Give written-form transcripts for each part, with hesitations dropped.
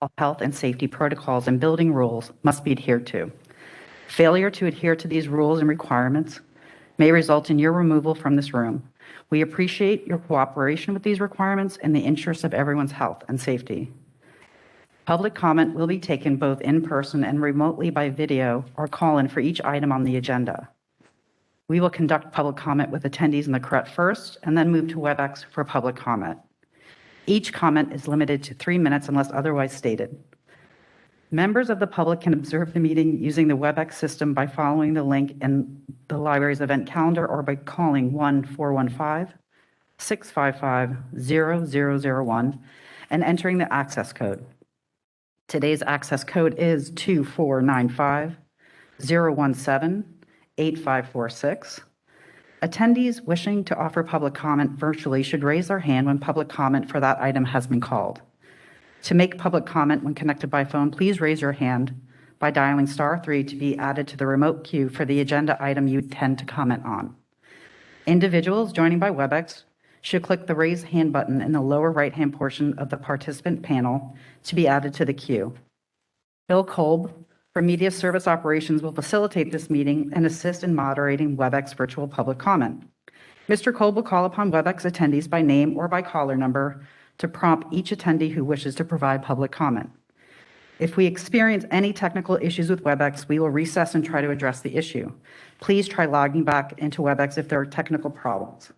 all health and safety protocols and building rules must be adhered to. Failure to adhere to these rules and requirements may result in your removal from this room. We appreciate your cooperation with these requirements in the interest of everyone's health and safety. Public comment will be taken both in person and remotely by video or call-in for each item on the agenda. We will conduct public comment with attendees in the CRET first and then move to WebEx for public comment. Each comment is limited to 3 minutes unless otherwise stated. Members of the public can observe the meeting using the WebEx system by following the link in the library's event calendar or by calling 1-415-655-0001 and entering the access code. Today's access code is 2495-017-8546. Attendees wishing to offer public comment virtually should raise their hand when public comment for that item has been called. To make public comment when connected by phone, please raise your hand by dialing *3 to be added to the remote queue for the agenda item you intend to comment on. Individuals joining by WebEx should click the raise hand button in the lower right-hand portion of the participant panel to be added to the queue. Bill Kolb from Media Service Operations will facilitate this meeting and assist in moderating WebEx virtual public comment. Mr. Kolb will call upon WebEx attendees by name or by caller number to prompt each attendee who wishes to provide public comment. If we experience any technical issues with WebEx, we will recess and try to address the issue. Please try logging back into WebEx if there are technical problems.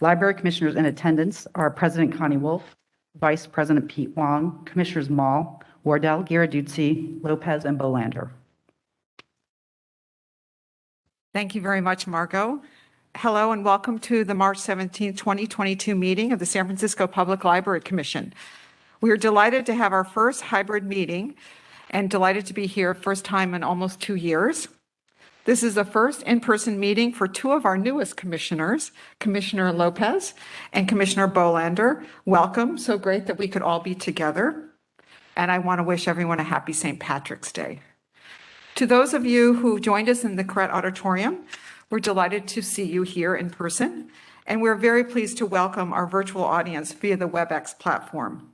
Library commissioners in attendance are President Connie Wolf, Vice President Pete Wong, Commissioners Mall, Wardell, Giraduzzi, Lopez, and Bolander. Thank you very much, Margot. Hello and welcome to the March 17, 2022 meeting of the San Francisco Public Library Commission. We are delighted to have our first hybrid meeting and delighted to be here first time in almost 2 years. This is the first in-person meeting for two of our newest commissioners, Commissioner Lopez and Commissioner Bolander. Welcome. So great that we could all be together. And I want to wish everyone a happy St. Patrick's Day. To those of you who joined us in the CRET Auditorium, we're delighted to see you here in person, and we're very pleased to welcome our virtual audience via the WebEx platform.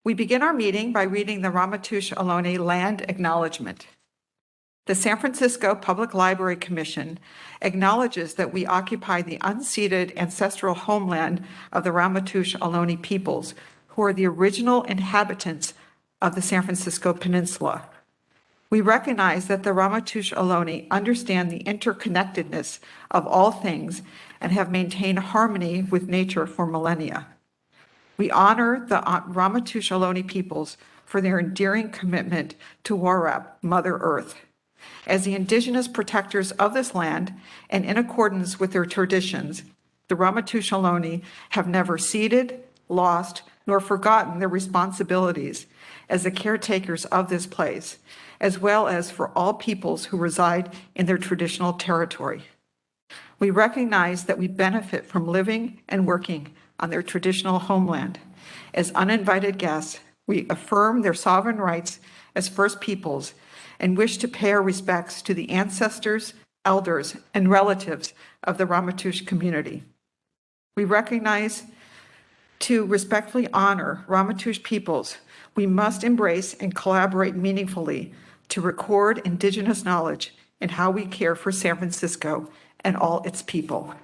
We begin our meeting by reading the Ramaytush Ohlone Land Acknowledgement. The San Francisco Public Library Commission acknowledges that we occupy the unceded ancestral homeland of the Ramaytush Ohlone peoples, who are the original inhabitants of the San Francisco Peninsula. We recognize that the Ramaytush Ohlone understand the interconnectedness of all things and have maintained harmony with nature for millennia. We honor the Ramaytush Ohlone peoples for their enduring commitment to Warrap, Mother Earth. As the indigenous protectors of this land and in accordance with their traditions, the Ramaytush Ohlone have never ceded, lost, nor forgotten their responsibilities as the caretakers of this place, as well as for all peoples who reside in their traditional territory. We recognize that we benefit from living and working on their traditional homeland. As uninvited guests, we affirm their sovereign rights as First Peoples and wish to pay our respects to the ancestors, elders, and relatives of the Ramaytush community. We recognize to respectfully honor Ramaytush peoples, we must embrace and collaborate meaningfully to record indigenous knowledge and how we care for San Francisco and all its people.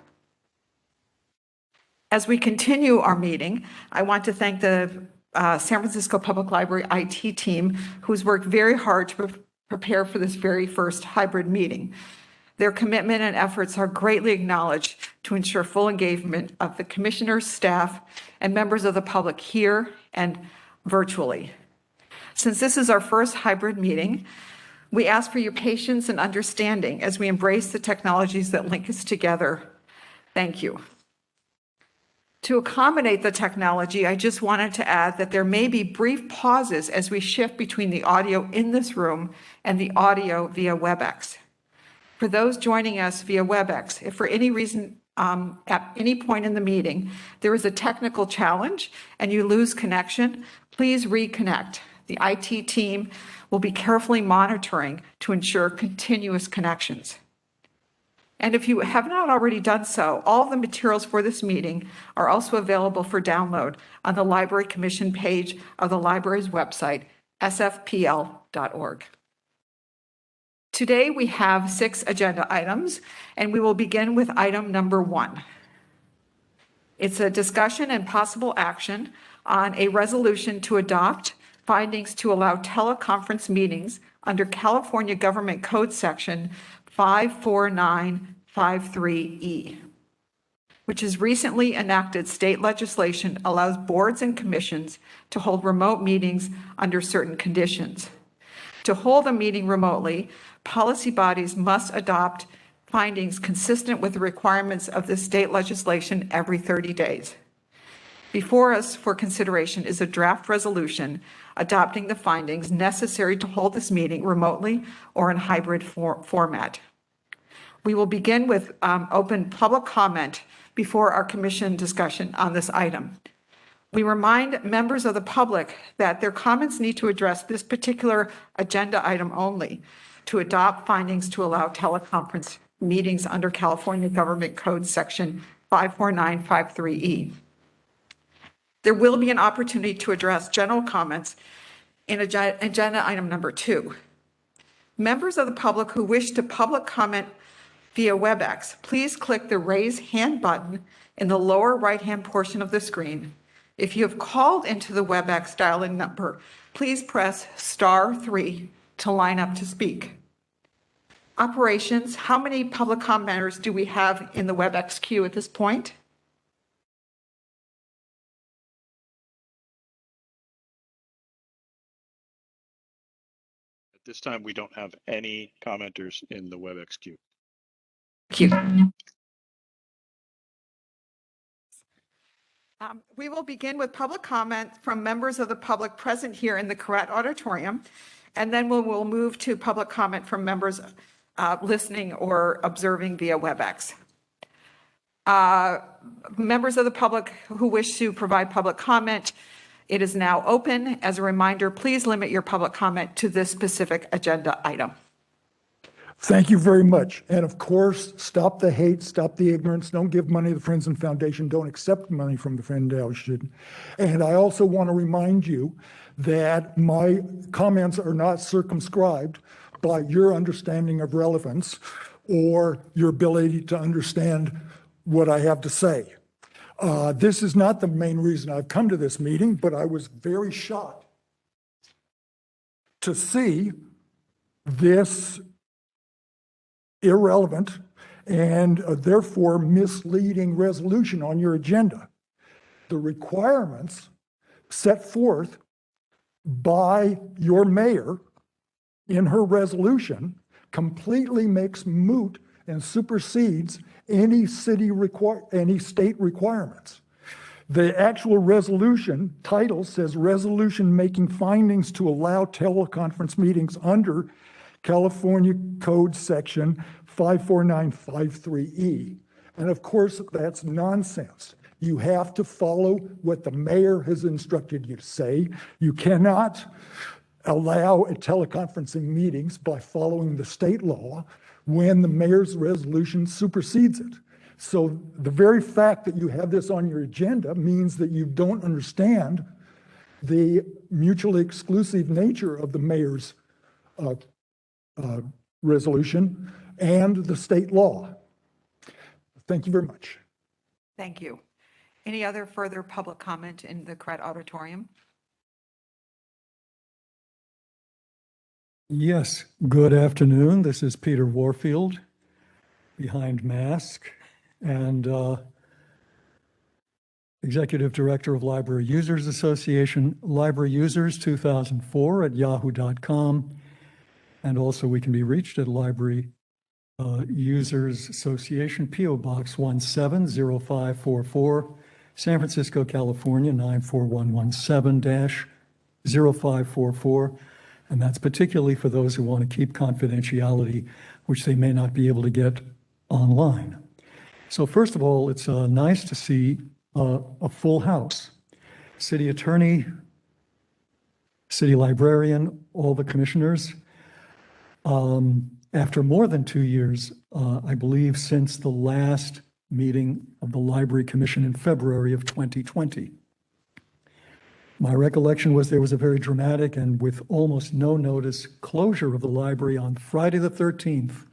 As we continue our meeting, I want to thank the San Francisco Public Library IT team, who's worked very hard to prepare for this very first hybrid meeting. Their commitment and efforts are greatly acknowledged to ensure full engagement of the commissioners, staff, and members of the public here and virtually. Since this is our first hybrid meeting, we ask for your patience and understanding as we embrace the technologies that link us together. Thank you. To accommodate the technology, I just wanted to add that there may be brief pauses as we shift between the audio in this room and the audio via WebEx. For those joining us via WebEx, if for any reason at any point in the meeting there is a technical challenge and you lose connection, please reconnect. The IT team will be carefully monitoring to ensure continuous connections. And if you have not already done so, all of the materials for this meeting are also available for download on the Library Commission page of the library's website, sfpl.org. Today we have 6 agenda items, and we will begin with item number 1. It's a discussion and possible action on a resolution to adopt findings to allow teleconference meetings under California Government Code Section 54953E, which is recently enacted state legislation allows boards and commissions to hold remote meetings under certain conditions. To hold a meeting remotely, policy bodies must adopt findings consistent with the requirements of the state legislation every 30 days. Before us for consideration is a draft resolution adopting the findings necessary to hold this meeting remotely or in hybrid format. We will begin with open public comment before our commission discussion on this item. We remind members of the public that their comments need to address this particular agenda item only to adopt findings to allow teleconference meetings under California Government Code Section 54953E. There will be an opportunity to address general comments in agenda item number 2. Members of the public who wish to public comment via WebEx, please click the raise hand button in the lower right-hand portion of the screen. If you have called into the WebEx dial-in number, please press *3 to line up to speak. Operations, how many public commenters do we have in the WebEx queue at this point? At this time, we don't have any commenters in the WebEx queue. Thank you. We will begin with public comment from members of the public present here in the Correct Auditorium, and then we'll move to public comment from members listening or observing via WebEx. Members of the public who wish to provide public comment, it is now open. As a reminder, please limit your public comment to this specific agenda item. Thank you very much. And of course, stop the hate, stop the ignorance. Don't give money to the Friends and Foundation. Don't accept money from the Foundation. And I also want to remind you that my comments are not circumscribed by your understanding of relevance or your ability to understand what I have to say. This is not the main reason I've come to this meeting, but I was very shocked to see this irrelevant and therefore misleading resolution on your agenda. The requirements set forth by your mayor in her resolution completely makes moot and supersedes any state requirements. The actual resolution title says resolution making findings to allow teleconference meetings under California Code Section 54953E. And of course, that's nonsense. You have to follow what the mayor has instructed you to say. You cannot allow teleconferencing meetings by following the state law when the mayor's resolution supersedes it. So the very fact that you have this on your agenda means that you don't understand the mutually exclusive nature of the mayor's resolution and the state law. Thank you very much. Thank you. Any other further public comment in the Correct Auditorium? Yes, good afternoon. This is Peter Warfield behind mask and Executive Director of Library Users Association, Library Users 2004 at yahoo.com. And also we can be reached at Library Users Association, P.O. Box 170544, San Francisco, California, 94117-0544. And that's particularly for those who want to keep confidentiality, which they may not be able to get online. So first of all, it's nice to see a full house. City attorney, city librarian, all the commissioners. After more than 2 years, I believe since the last meeting of the Library Commission in February of 2020. My recollection was there was a very dramatic and with almost no notice closure of the library on Friday, the 13th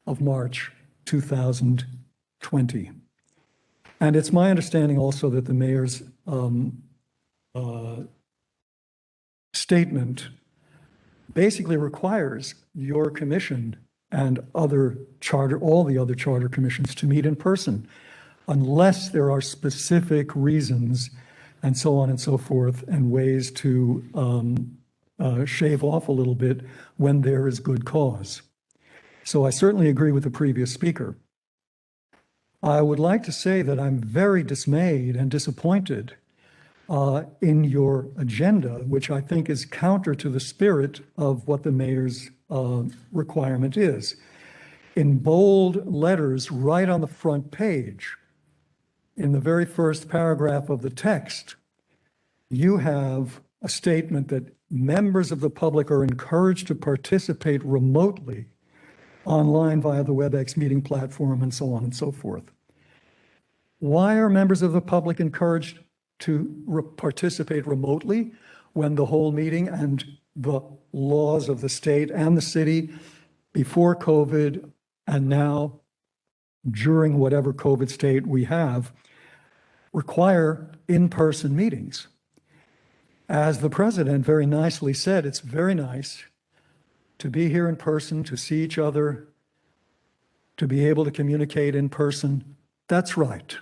of March, 2020. And it's my understanding also that the mayor's statement basically requires your commission and all the other charter commissions to meet in person, unless there are specific reasons and so on and so forth, and ways to shave off a little bit when there is good cause. So I certainly agree with the previous speaker. I would like to say that I'm very dismayed and disappointed in your agenda, which I think is counter to the spirit of what the mayor's requirement is. In bold letters right on the front page, in the very first paragraph of the text, you have a statement that members of the public are encouraged to participate remotely online via the WebEx meeting platform and so on and so forth. Why are members of the public encouraged to participate remotely when the whole meeting and the laws of the state and the city before COVID and now during whatever COVID state we have require in-person meetings? As the president very nicely said, it's very nice to be here in person, to see each other, to be able to communicate in person. That's right.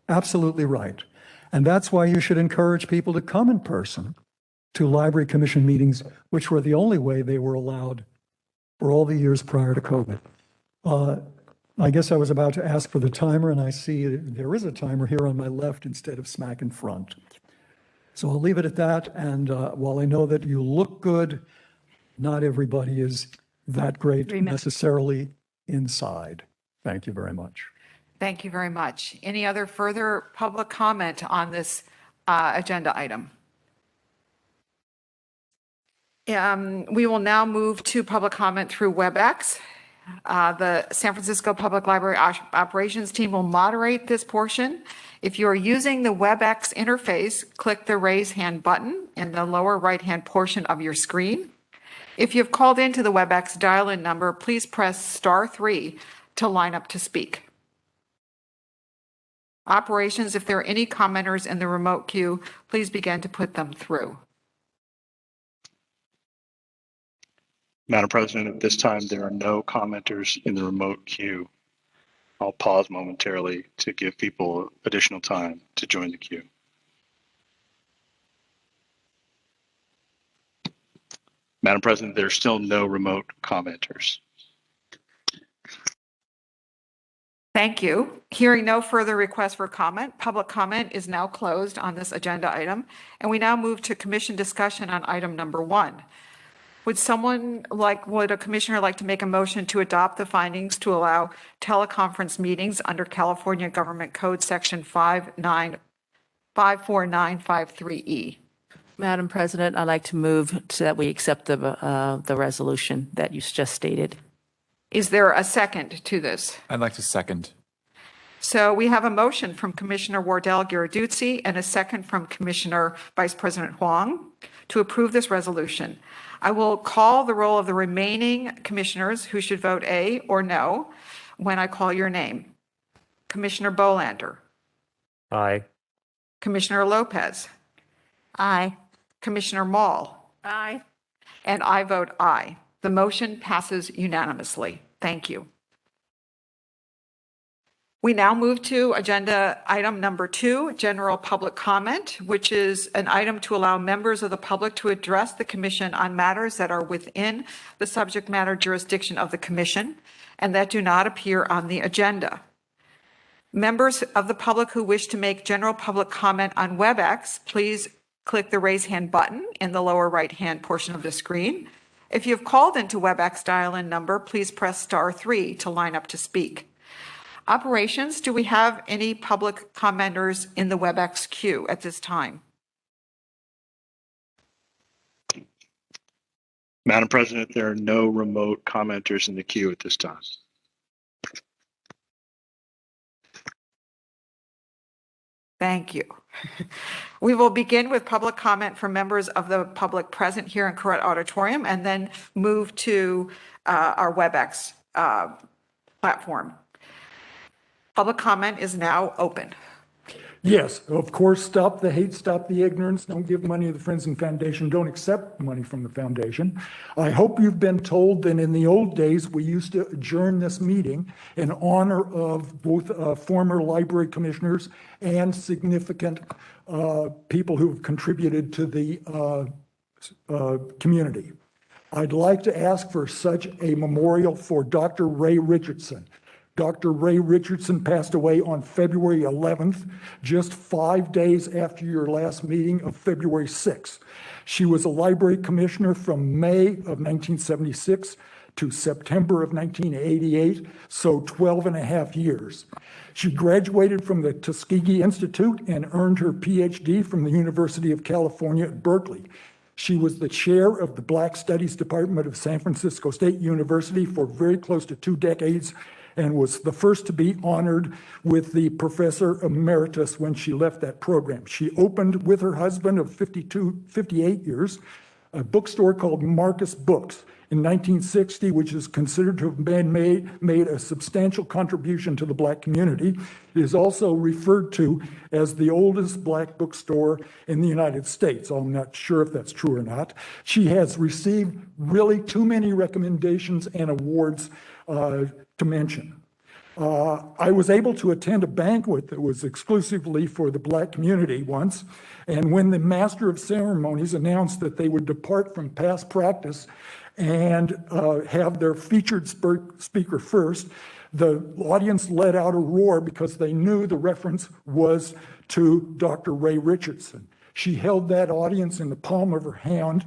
Absolutely right. And that's why you should encourage people to come in person to Library Commission meetings, which were the only way they were allowed for all the years prior to COVID. I guess I was about to ask for the timer, and I see there is a timer here on my left instead of smack in front. So I'll leave it at that. And while I know that you look good, not everybody is that great necessarily inside. Thank you very much. Thank you very much. Any other further public comment on this agenda item? We will now move to public comment through WebEx. The San Francisco Public Library Operations team will moderate this portion. If you are using the WebEx interface, click the raise hand button in the lower right-hand portion of your screen. If you've called into the WebEx dial-in number, please press *3 to line up to speak. Operations, if there are any commenters in the remote queue, please begin to put them through. Madam President, at this time, there are no commenters in the remote queue. I'll pause momentarily to give people additional time to join the queue. Madam President, there are still no remote commenters. Thank you. Hearing no further requests for comment, public comment is now closed on this agenda item, and we now move to commission discussion on item number 1. Would a commissioner like to make a motion to adopt the findings to allow teleconference meetings under California Government Code Section 54953E? Madam President, I'd like to move so that we accept the resolution that you just stated. Is there a second to this? I'd like to second. So we have a motion from Commissioner Wardell-Giraduzzi and a second from Commissioner Vice President Huang to approve this resolution. I will call the roll of the remaining commissioners who should vote A or no when I call your name. Commissioner Bolander. Aye. Commissioner Lopez. Aye. Commissioner Mall. Aye. And I vote aye. The motion passes unanimously. Thank you. We now move to agenda item number 2, general public comment, which is an item to allow members of the public to address the commission on matters that are within the subject matter jurisdiction of the commission and that do not appear on the agenda. Members of the public who wish to make general public comment on WebEx, please click the raise hand button in the lower right-hand portion of the screen. If you've called into WebEx dial-in number, please press *3 to line up to speak. Operations, do we have any public commenters in the WebEx queue at this time? Madam President, there are no remote commenters in the queue at this time. Thank you. We will begin with public comment from members of the public present here in Corrett Auditorium and then move to our WebEx platform. Public comment is now open. Yes, of course, stop the hate, stop the ignorance, don't give money to the Friends and Foundation, don't accept money from the foundation. I hope you've been told that in the old days, we used to adjourn this meeting in honor of both former library commissioners and significant people who've contributed to the community. I'd like to ask for such a memorial for Dr. Ray Richardson. Dr. Ray Richardson passed away on February 11th, just 5 days after your last meeting of February 6th. She was a library commissioner from May of 1976 to September of 1988, so 12 and a half years. She graduated from the Tuskegee Institute and earned her PhD from the University of California at Berkeley. She was the chair of the Black Studies Department of San Francisco State University for very close to 2 decades and was the first to be honored with the Professor Emeritus when she left that program. She opened with her husband of 58 years, a bookstore called Marcus Books in 1960, which is considered to have been made a substantial contribution to the Black community. It is also referred to as the oldest Black bookstore in the United States. I'm not sure if that's true or not. She has received really too many recommendations and awards to mention. I was able to attend a banquet that was exclusively for the Black community once, and when the Master of Ceremonies announced that they would depart from past practice and have their featured speaker first, the audience let out a roar because they knew the reference was to Dr. Ray Richardson. She held that audience in the palm of her hand,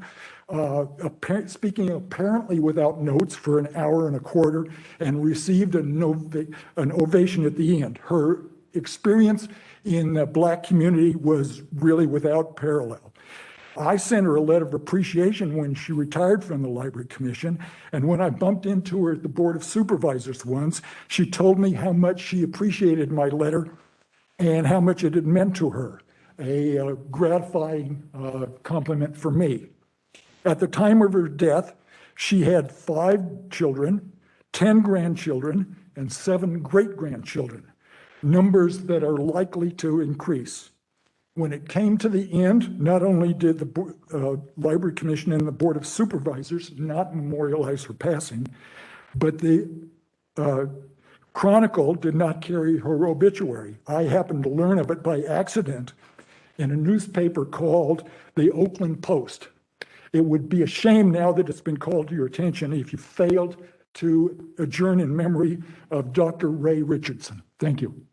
speaking apparently without notes for an hour and a quarter, and received an ovation at the end. Her experience in the Black community was really without parallel. I sent her a letter of appreciation when she retired from the Library Commission, and when I bumped into her at the Board of Supervisors once, she told me how much she appreciated my letter and how much it had meant to her. A gratifying compliment for me. At the time of her death, she had 5 children, 10 grandchildren, and 7 great-grandchildren, numbers that are likely to increase. When it came to the end, not only did the Library Commission and the Board of Supervisors not memorialize her passing, but the Chronicle did not carry her obituary. I happened to learn of it by accident in a newspaper called the Oakland Post. It would be a shame now that it's been called to your attention if you failed to adjourn in memory of Dr. Ray Richardson. Thank you.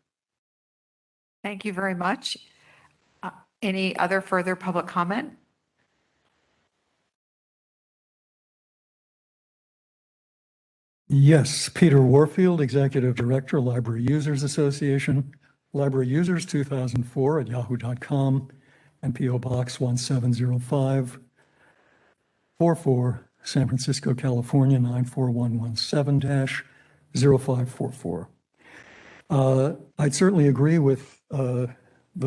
Thank you very much. Any other further public comment? Yes, Peter Warfield, Executive Director, Library Users Association, Library Users 2004 at yahoo.com, and P.O. Box 1705, 44, San Francisco, California, 94117-0544. I'd certainly agree with the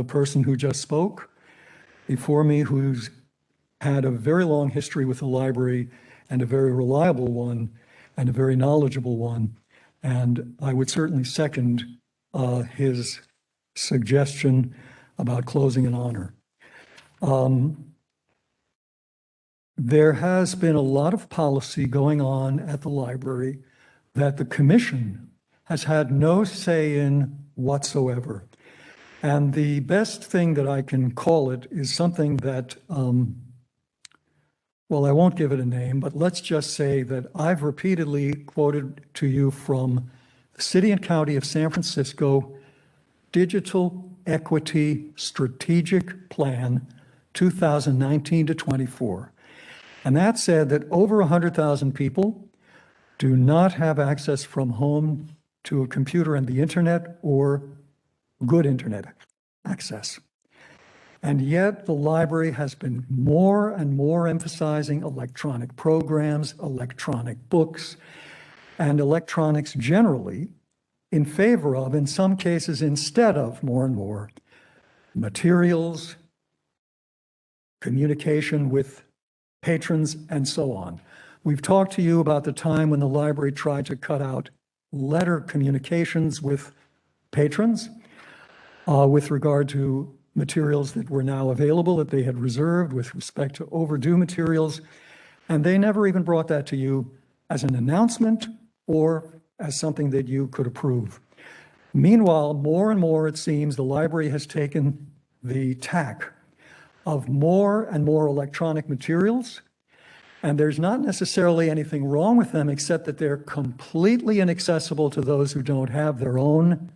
person who just spoke before me, who's had a very long history with the library and a very reliable one and a very knowledgeable one. And I would certainly second his suggestion about closing in honor. There has been a lot of policy going on at the library that the commission has had no say in whatsoever. And the best thing that I can call it is something that, well, I won't give it a name, but let's just say that I've repeatedly quoted to you from the City and County of San Francisco Digital Equity Strategic Plan 2019 to 24. And that said that over 100,000 people do not have access from home to a computer and the internet or good internet access. And yet the library has been more and more emphasizing electronic programs, electronic books, and electronics generally in favor of, in some cases, instead of more and more materials, communication with patrons, and so on. We've talked to you about the time when the library tried to cut out letter communications with patrons with regard to materials that were now available that they had reserved with respect to overdue materials. And they never even brought that to you as an announcement or as something that you could approve. Meanwhile, more and more, it seems, the library has taken the tack of more and more electronic materials, and there's not necessarily anything wrong with them except that they're completely inaccessible to those who don't have their own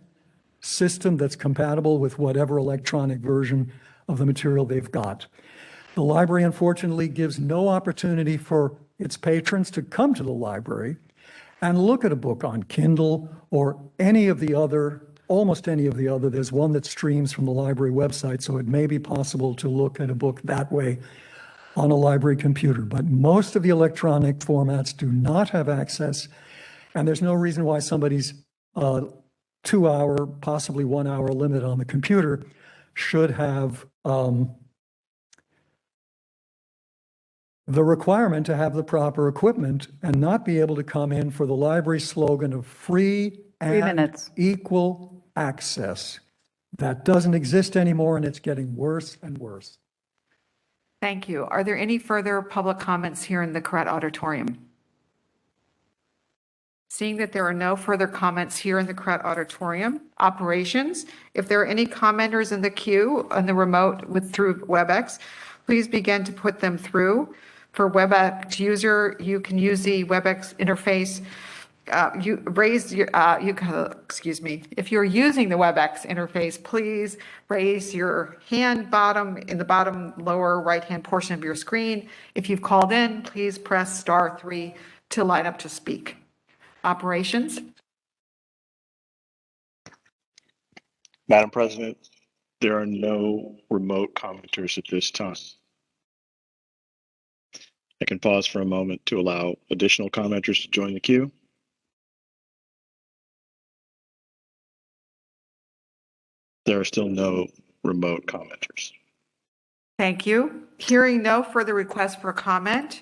system that's compatible with whatever electronic version of the material they've got. The library, unfortunately, gives no opportunity for its patrons to come to the library and look at a book on Kindle or any of the other, almost any of the other. There's one that streams from the library website, so it may be possible to look at a book that way on a library computer. But most of the electronic formats do not have access, and there's no reason why somebody's 2-hour, possibly 1-hour limit on the computer should have the requirement to have the proper equipment and not be able to come in for the library slogan of free and 3 minutes. equal access. That doesn't exist anymore, and it's getting worse and worse. Thank you. Are there any further public comments here in the Correct Auditorium? Seeing that there are no further comments here in the Correct Auditorium, operations, if there are any commenters in the queue on the remote through WebEx, please begin to put them through. For WebEx user, you can use the WebEx interface. If you're using the WebEx interface, please raise your hand in the bottom lower right-hand portion of your screen. If you've called in, please press *3 to line up to speak. Operations. Madam President, there are no remote commenters at this time. I can pause for a moment to allow additional commenters to join the queue. There are still no remote commenters. Thank you. Hearing no further requests for comment,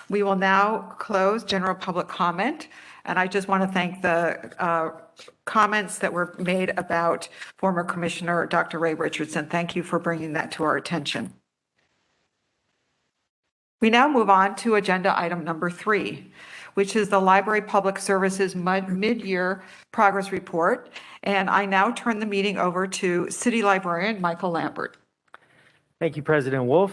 we will now close general public comment. And I just want to thank the comments that were made about former Commissioner Dr. Ray Richardson. Thank you for bringing that to our attention. We now move on to agenda item number 3, which is the Library Public Services Mid-Year Progress Report. And I now turn the meeting over to City Librarian Michael Lambert. Thank you, President Wolf.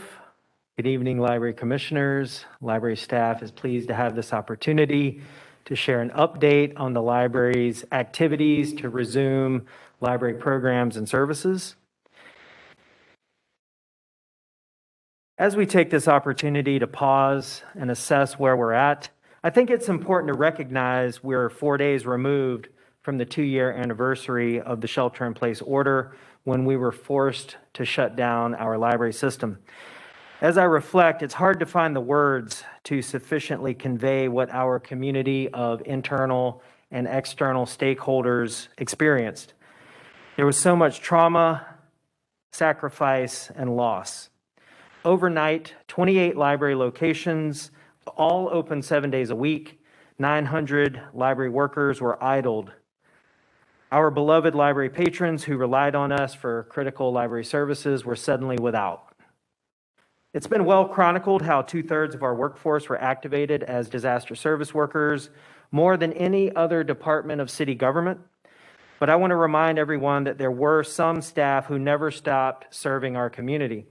Good evening, Library Commissioners. Library staff is pleased to have this opportunity to share an update on the library's activities to resume library programs and services. As we take this opportunity to pause and assess where we're at, I think it's important to recognize we're 4 days removed from the 2-year anniversary of the shelter-in-place order when we were forced to shut down our library system. As I reflect, it's hard to find the words to sufficiently convey what our community of internal and external stakeholders experienced. There was so much trauma, sacrifice, and loss. Overnight, 28 library locations, all open 7 days a week. 900 library workers were idled. Our beloved library patrons who relied on us for critical library services were suddenly without. It's been well chronicled how 2/3 of our workforce were activated as disaster service workers, more than any other department of city government. But I want to remind everyone that there were some staff who never stopped serving our community.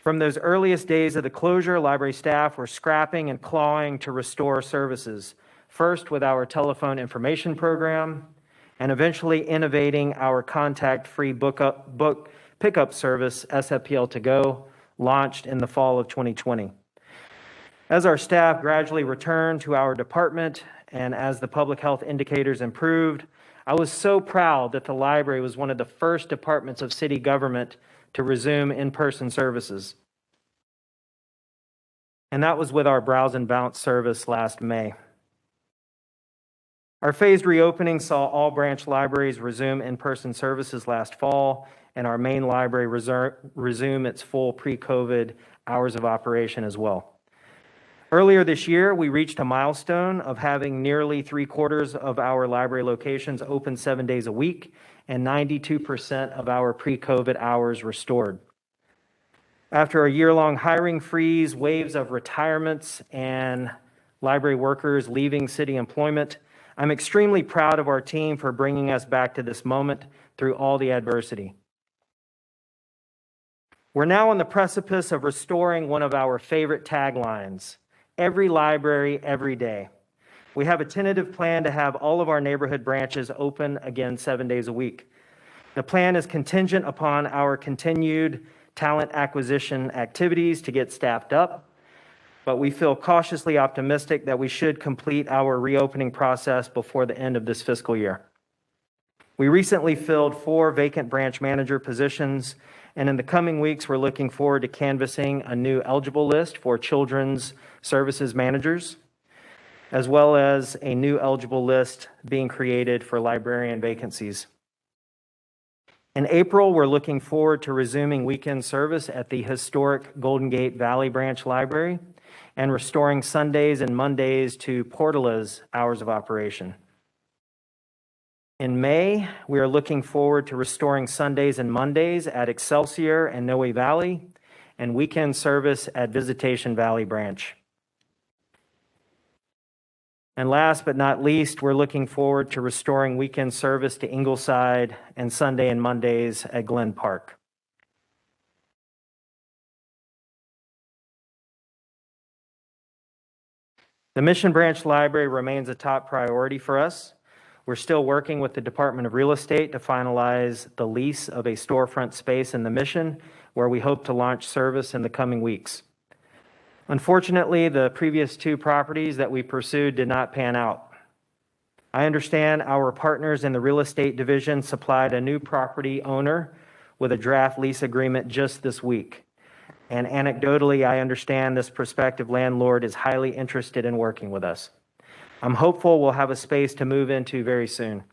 From those earliest days of the closure, library staff were scrapping and clawing to restore services, first with our telephone information program, and eventually innovating our contact-free book pickup service, SFPL to go, launched in the fall of 2020. As our staff gradually returned to our department and as the public health indicators improved, I was so proud that the library was one of the first departments of city government to resume in-person services. And that was with our Browse and Bounce service last May. Our phased reopening saw all branch libraries resume in-person services last fall, and our main library resume its full pre-COVID hours of operation as well. Earlier this year, we reached a milestone of having nearly 3/4 of our library locations open 7 days a week and 92% of our pre-COVID hours restored. After a year-long hiring freeze, waves of retirements, and library workers leaving city employment, I'm extremely proud of our team for bringing us back to this moment through all the adversity. We're now on the precipice of restoring one of our favorite taglines, every library, every day. We have a tentative plan to have all of our neighborhood branches open again 7 days a week. The plan is contingent upon our continued talent acquisition activities to get staffed up, but we feel cautiously optimistic that we should complete our reopening process before the end of this fiscal year. We recently filled 4 vacant branch manager positions, and in the coming weeks, we're looking forward to canvassing a new eligible list for children's services managers, as well as a new eligible list being created for librarian vacancies. In April, we're looking forward to resuming weekend service at the historic Golden Gate Valley Branch Library and restoring Sundays and Mondays to Portola's hours of operation. In May, we are looking forward to restoring Sundays and Mondays at Excelsior and Noe Valley and weekend service at Visitation Valley Branch. And last but not least, we're looking forward to restoring weekend service to Ingleside and Sunday and Mondays at Glen Park. The Mission Branch Library remains a top priority for us. We're still working with the Department of Real Estate to finalize the lease of a storefront space in the Mission, where we hope to launch service in the coming weeks. Unfortunately, the previous 2 properties that we pursued did not pan out. I understand our partners in the real estate division supplied a new property owner with a draft lease agreement just this week. And anecdotally, I understand this prospective landlord is highly interested in working with us. I'm hopeful we'll have a space to move into very soon.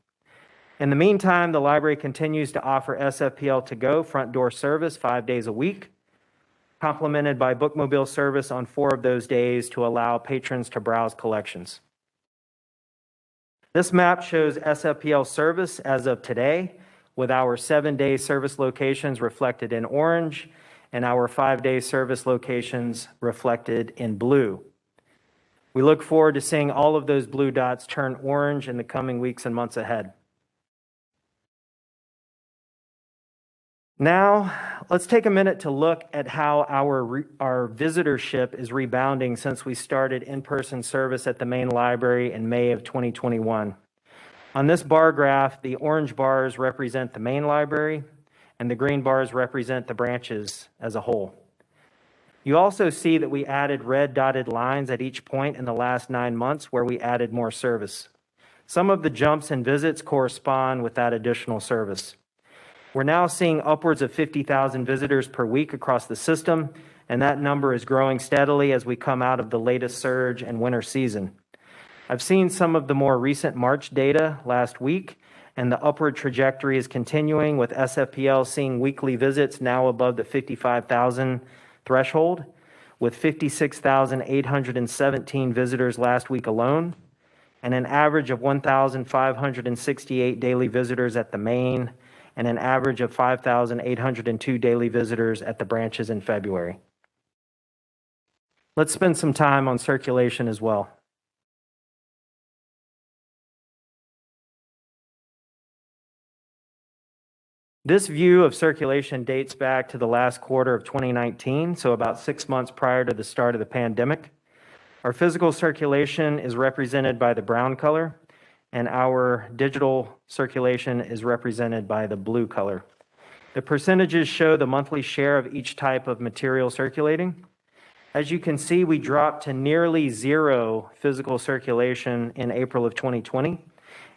In the meantime, the library continues to offer SFPL to-go front door service 5 days a week, complemented by bookmobile service on 4 of those days to allow patrons to browse collections. This map shows SFPL service as of today, with our 7-day service locations reflected in orange and our 5-day service locations reflected in blue. We look forward to seeing all of those blue dots turn orange in the coming weeks and months ahead. Now, let's take a minute to look at how our visitorship is rebounding since we started in-person service at the main library in May of 2021. On this bar graph, the orange bars represent the main library, and the green bars represent the branches as a whole. You also see that we added red dotted lines at each point in the last 9 months where we added more service. Some of the jumps in visits correspond with that additional service. We're now seeing upwards of 50,000 visitors per week across the system, and that number is growing steadily as we come out of the latest surge and winter season. I've seen some of the more recent March data last week, and the upward trajectory is continuing, with SFPL seeing weekly visits now above the 55,000 threshold, with 56,817 visitors last week alone, and an average of 1,568 daily visitors at the main, and an average of 5,802 daily visitors at the branches in February. Let's spend some time on circulation as well. This view of circulation dates back to the last quarter of 2019, so about 6 months prior to the start of the pandemic. Our physical circulation is represented by the brown color, and our digital circulation is represented by the blue color. The percentages show the monthly share of each type of material circulating. As you can see, we dropped to nearly 0 physical circulation in April of 2020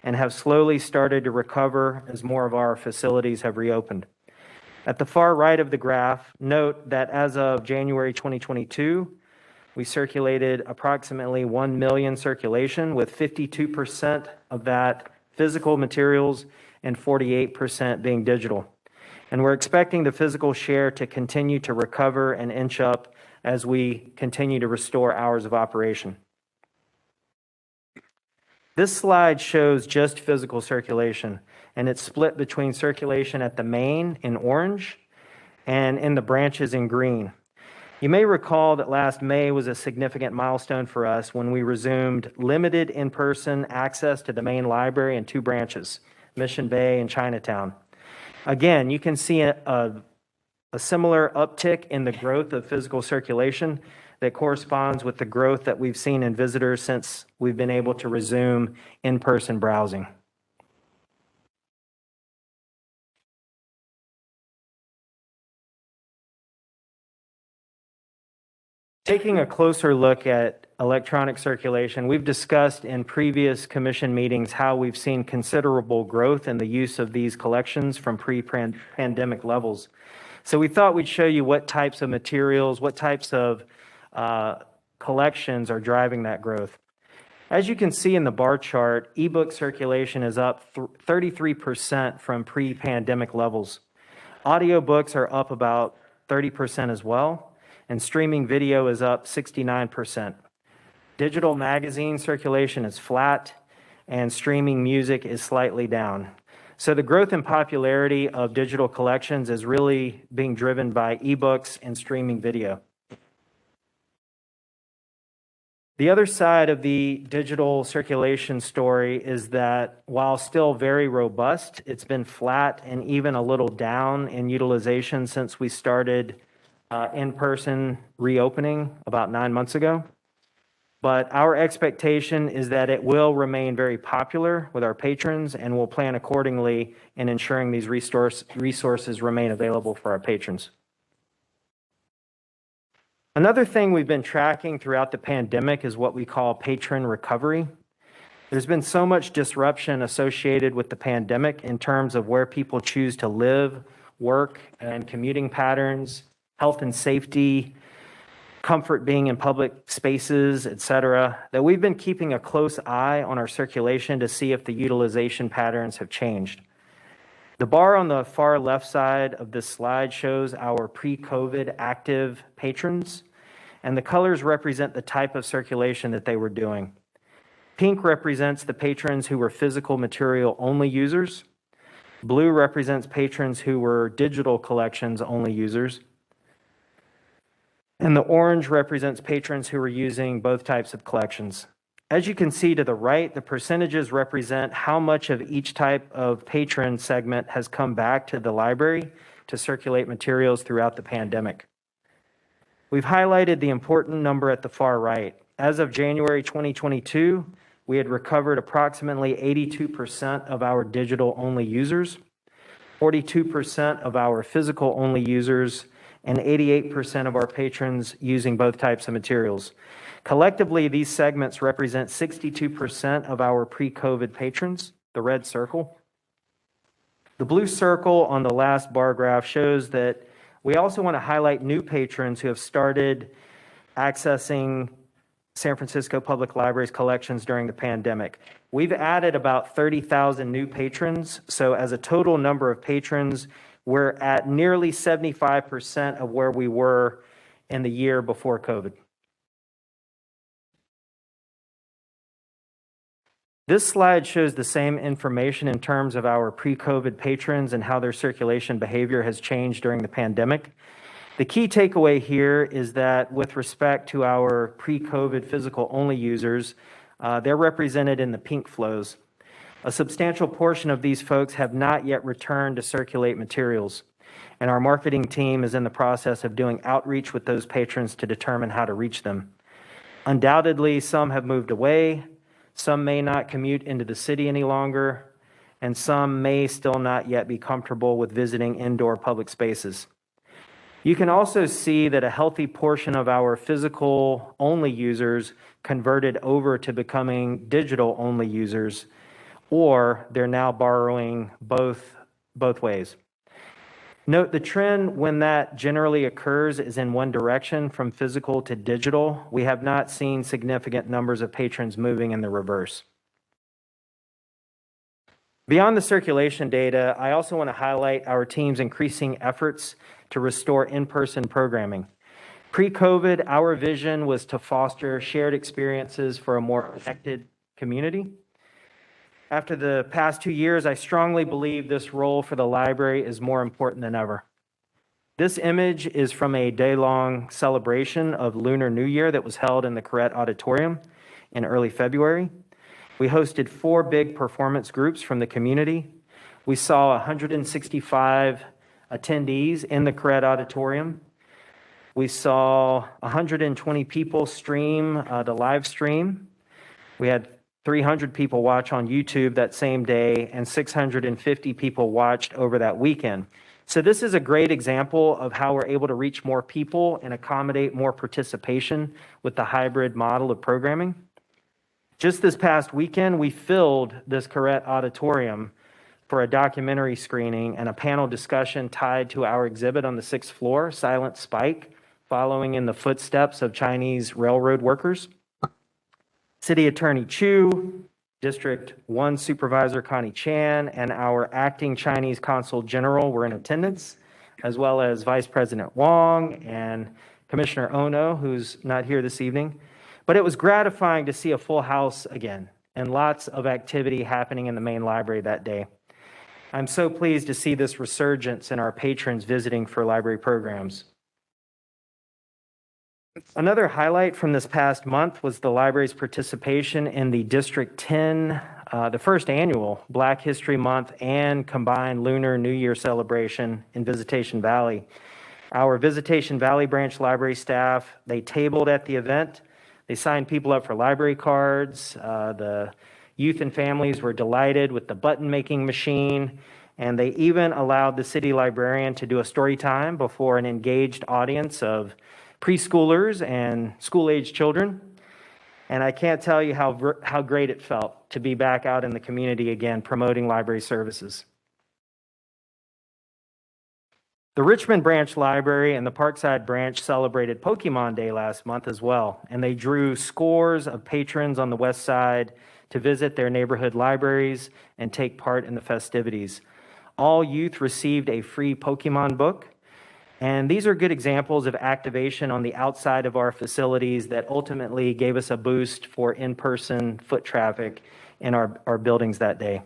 and have slowly started to recover as more of our facilities have reopened. At the far right of the graph, note that as of January 2022, we circulated approximately 1 million circulation, with 52% of that physical materials and 48% being digital. And we're expecting the physical share to continue to recover and inch up as we continue to restore hours of operation. This slide shows just physical circulation, and it's split between circulation at the main in orange and in the branches in green. You may recall that last May was a significant milestone for us when we resumed limited in-person access to the main library and 2 branches, Mission Bay and Chinatown. Again, you can see a similar uptick in the growth of physical circulation that corresponds with the growth that we've seen in visitors since we've been able to resume in-person browsing. Taking a closer look at electronic circulation, we've discussed in previous commission meetings how we've seen considerable growth in the use of these collections from pre-pandemic levels. So we thought we'd show you what types of materials, what types of collections are driving that growth. As you can see in the bar chart, ebook circulation is up 33% from pre-pandemic levels. Audiobooks are up about 30% as well, and streaming video is up 69%. Digital magazine circulation is flat, and streaming music is slightly down. So the growth in popularity of digital collections is really being driven by ebooks and streaming video. The other side of the digital circulation story is that while still very robust, it's been flat and even a little down in utilization since we started in-person reopening about 9 months ago. But our expectation is that it will remain very popular with our patrons, and we'll plan accordingly in ensuring these resources remain available for our patrons. Another thing we've been tracking throughout the pandemic is what we call patron recovery. There's been so much disruption associated with the pandemic in terms of where people choose to live, work, and commuting patterns, health and safety, comfort being in public spaces, et cetera, that we've been keeping a close eye on our circulation to see if the utilization patterns have changed. The bar on the far left side of this slide shows our pre-COVID active patrons, and the colors represent the type of circulation that they were doing. Pink represents the patrons who were physical material only users. Blue represents patrons who were digital collections only users. And the orange represents patrons who are using both types of collections. As you can see to the right, the percentages represent how much of each type of patron segment has come back to the library to circulate materials throughout the pandemic. We've highlighted the important number at the far right. As of January 2022, we had recovered approximately 82% of our digital-only users, 42% of our physical-only users, and 88% of our patrons using both types of materials. Collectively, these segments represent 62% of our pre-COVID patrons, the red circle. The blue circle on the last bar graph shows that we also want to highlight new patrons who have started accessing San Francisco Public Library's collections during the pandemic. We've added about 30,000 new patrons, so as a total number of patrons, we're at nearly 75% of where we were in the year before COVID. This slide shows the same information in terms of our pre-COVID patrons and how their circulation behavior has changed during the pandemic. The key takeaway here is that with respect to our pre-COVID physical-only users, they're represented in the pink flows. A substantial portion of these folks have not yet returned to circulate materials, and our marketing team is in the process of doing outreach with those patrons to determine how to reach them. Undoubtedly, some have moved away, some may not commute into the city any longer, and some may still not yet be comfortable with visiting indoor public spaces. You can also see that a healthy portion of our physical-only users converted over to becoming digital-only users, or they're now borrowing both ways. Note the trend when that generally occurs is in one direction, from physical to digital. We have not seen significant numbers of patrons moving in the reverse. Beyond the circulation data, I also want to highlight our team's increasing efforts to restore in-person programming. Pre-COVID, our vision was to foster shared experiences for a more connected community. After the past 2 years, I strongly believe this role for the library is more important than ever. This image is from a day-long celebration of Lunar New Year that was held in the Corrette Auditorium in early February. We hosted 4 big performance groups from the community. We saw 165 attendees in the Corrette Auditorium. We saw 120 people stream the live stream. We had 300 people watch on YouTube that same day, and 650 people watched over that weekend. So this is a great example of how we're able to reach more people and accommodate more participation with the hybrid model of programming. Just this past weekend, we filled this Corrette Auditorium for a documentary screening and a panel discussion tied to our exhibit on the 6th floor, Silent Spike, following in the footsteps of Chinese railroad workers. City Attorney Chu, District 1 Supervisor Connie Chan, and our acting Chinese Consul General were in attendance, as well as Vice President Wong and Commissioner Ono, who's not here this evening. But it was gratifying to see a full house again and lots of activity happening in the main library that day. I'm so pleased to see this resurgence in our patrons visiting for library programs. Another highlight from this past month was the library's participation in the District 10, the first annual Black History Month and combined Lunar New Year celebration in Visitation Valley. Our Visitation Valley branch library staff, they tabled at the event. They signed people up for library cards. The youth and families were delighted with the button-making machine, and they even allowed the city librarian to do a story time before an engaged audience of preschoolers and school-aged children. And I can't tell you how great it felt to be back out in the community again, promoting library services. The Richmond Branch Library and the Parkside Branch celebrated Pokemon Day last month as well, and they drew scores of patrons on the west side to visit their neighborhood libraries and take part in the festivities. All youth received a free Pokemon book, and these are good examples of activation on the outside of our facilities that ultimately gave us a boost for in-person foot traffic in our buildings that day.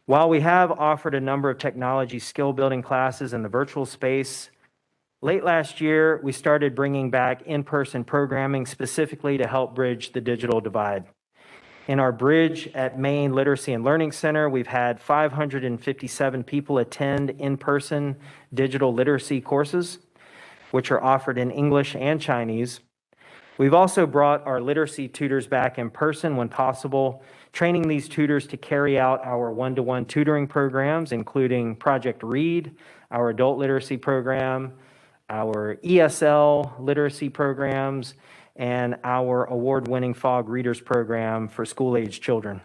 While we have offered a number of technology skill building classes in the virtual space, late last year, we started bringing back in-person programming specifically to help bridge the digital divide. In our Bridge at Maine Literacy and Learning Center, we've had 557 people attend in-person digital literacy courses, which are offered in English and Chinese. We've also brought our literacy tutors back in person when possible, training these tutors to carry out our one-to-one tutoring programs, including Project Read, our adult literacy program, our ESL literacy programs, and our award-winning FOG Readers program for school-aged children.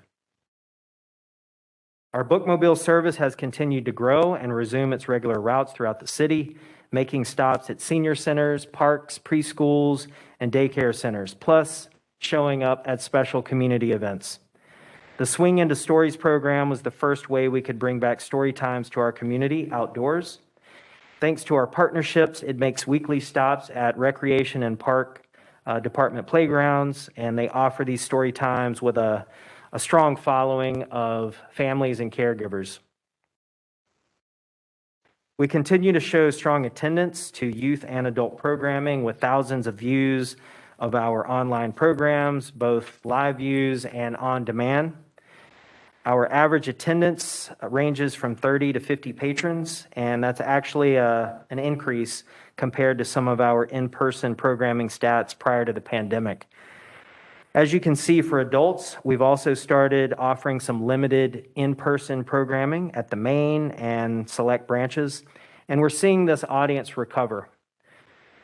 Our bookmobile service has continued to grow and resume its regular routes throughout the city, making stops at senior centers, parks, preschools, and daycare centers, plus showing up at special community events. The Swing Into Stories program was the first way we could bring back story times to our community outdoors. Thanks to our partnerships, it makes weekly stops at recreation and park department playgrounds, and they offer these story times with a strong following of families and caregivers. We continue to show strong attendance to youth and adult programming with thousands of views of our online programs, both live views and on demand. Our average attendance ranges from 30 to 50 patrons, and that's actually an increase compared to some of our in-person programming stats prior to the pandemic. As you can see, for adults, we've also started offering some limited in-person programming at the main and select branches, and we're seeing this audience recover.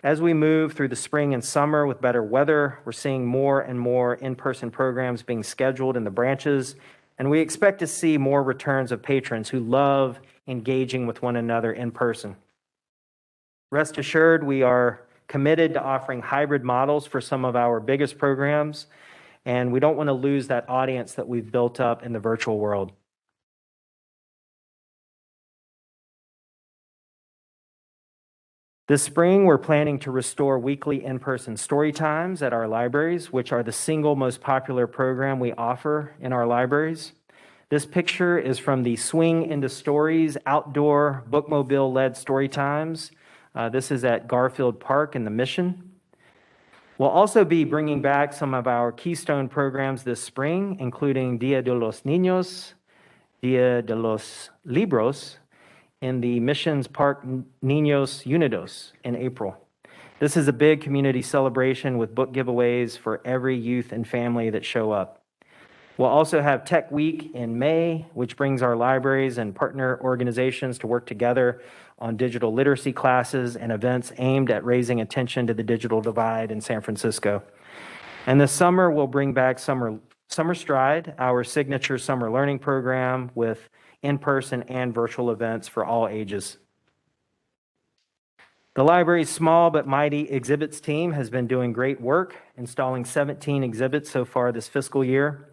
As we move through the spring and summer with better weather, we're seeing more and more in-person programs being scheduled in the branches, And we expect to see more returns of patrons who love engaging with one another in person. Rest assured, we are committed to offering hybrid models for some of our biggest programs, and we don't want to lose that audience that we've built up in the virtual world. This spring, we're planning to restore weekly in-person story times at our libraries, which are the single most popular program we offer in our libraries. This picture is from the Swing into Stories outdoor bookmobile-led story times. This is at Garfield Park in the Mission. We'll also be bringing back some of our keystone programs this spring, including Dia de los Niños, Dia de los Libros, in the Missions Park Niños Unidos in April. This is a big community celebration with book giveaways for every youth and family that show up. We'll also have Tech Week in May, which brings our libraries and partner organizations to work together on digital literacy classes and events aimed at raising attention to the digital divide in San Francisco. And this summer, we'll bring back Summer Stride, our signature summer learning program with in-person and virtual events for all ages. The library's small but mighty exhibits team has been doing great work, installing 17 exhibits so far this fiscal year.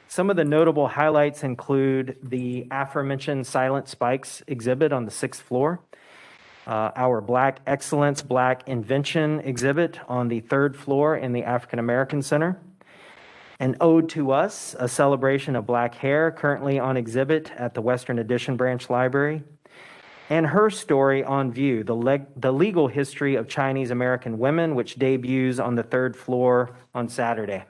Some of the notable highlights include the aforementioned Silent Spikes exhibit on the 6th floor, our Black Excellence, Black Invention exhibit on the 3rd floor in the African American Center, an Ode to Us, a celebration of Black hair, currently on exhibit at the Western Addition Branch Library, and Her Story on View, the legal history of Chinese American women, which debuts on the 3rd floor on Saturday.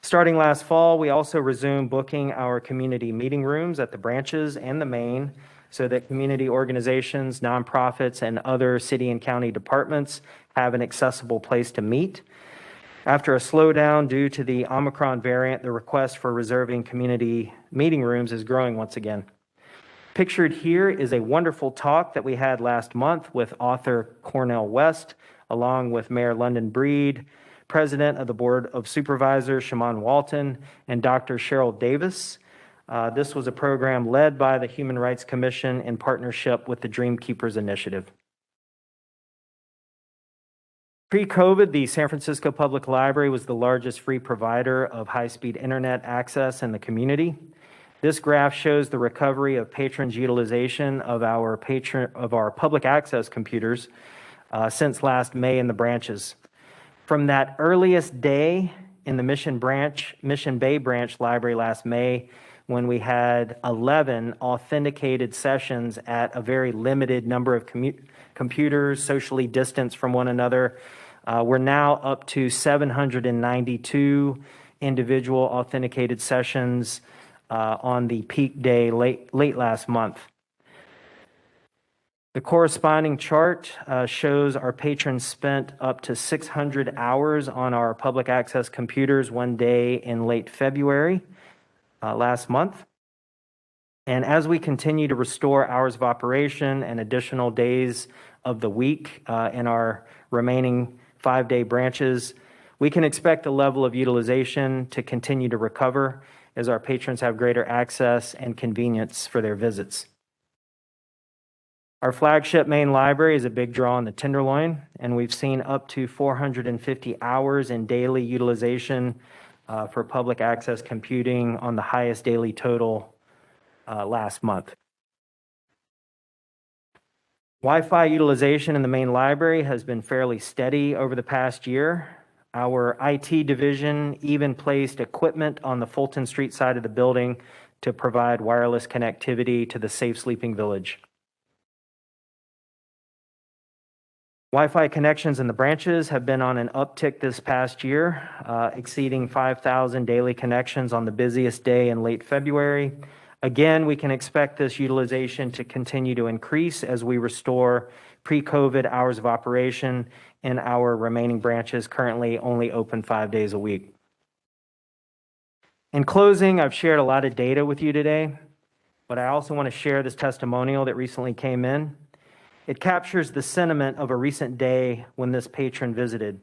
Starting last fall, we also resumed booking our community meeting rooms at the branches and the main so that community organizations, nonprofits, and other city and county departments have an accessible place to meet. After a slowdown due to the Omicron variant, the request for reserving community meeting rooms is growing once again. Pictured here is a wonderful talk that we had last month with author Cornel West, along with Mayor London Breed, President of the Board of Supervisors, Shaman Walton, and Dr. Cheryl Davis. This was a program led by the Human Rights Commission in partnership with the Dream Keepers Initiative. Pre-COVID, the San Francisco Public Library was the largest free provider of high-speed internet access in the community. This graph shows the recovery of patrons' utilization of our public access computers since last May in the branches. From that earliest day in the Mission Bay Branch Library last May, when we had 11 authenticated sessions at a very limited number of computers, socially distanced from one another, we're now up to 792 individual authenticated sessions on the peak day late last month. The corresponding chart shows our patrons spent up to 600 hours on our public access computers one day in late February last month. And as we continue to restore hours of operation and additional days of the week in our remaining 5-day branches, we can expect the level of utilization to continue to recover as our patrons have greater access and convenience for their visits. Our flagship main library is a big draw in the Tenderloin, and we've seen up to 450 hours in daily utilization for public access computing on the highest daily total last month. Wi-Fi utilization in the main library has been fairly steady over the past year. Our IT division even placed equipment on the Fulton Street side of the building to provide wireless connectivity to the Safe Sleeping Village. Wi-Fi connections in the branches have been on an uptick this past year, exceeding 5,000 daily connections on the busiest day in late February. Again, we can expect this utilization to continue to increase as we restore pre-COVID hours of operation in our remaining branches, currently only open 5 days a week. In closing, I've shared a lot of data with you today, but I also want to share this testimonial that recently came in. It captures the sentiment of a recent day when this patron visited.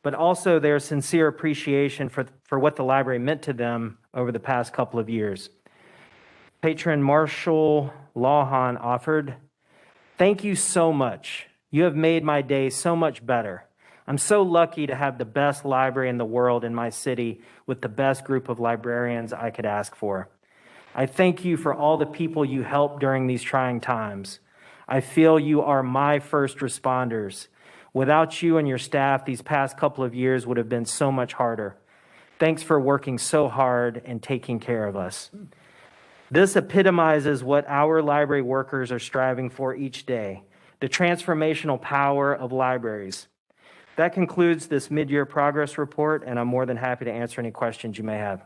but also their sincere appreciation for what the library meant to them over the past couple of years. Patron Marshall Lawhon offered, "Thank you so much. You have made my day so much better. I'm so lucky to have the best library in the world in my city with the best group of librarians I could ask for. I thank you for all the people you helped during these trying times. I feel you are my first responders. Without you and your staff, these past couple of years would have been so much harder. Thanks for working so hard and taking care of us." This epitomizes what our library workers are striving for each day, the transformational power of libraries. That concludes this mid-year progress report, and I'm more than happy to answer any questions you may have.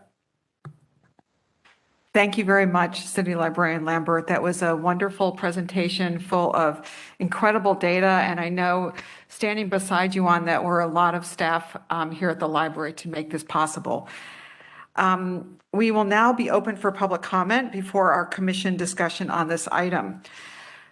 Thank you very much, City Librarian Lambert. That was a wonderful presentation full of incredible data, and I know standing beside you on that were a lot of staff here at the library to make this possible. We will now be open for public comment before our commission discussion on this item.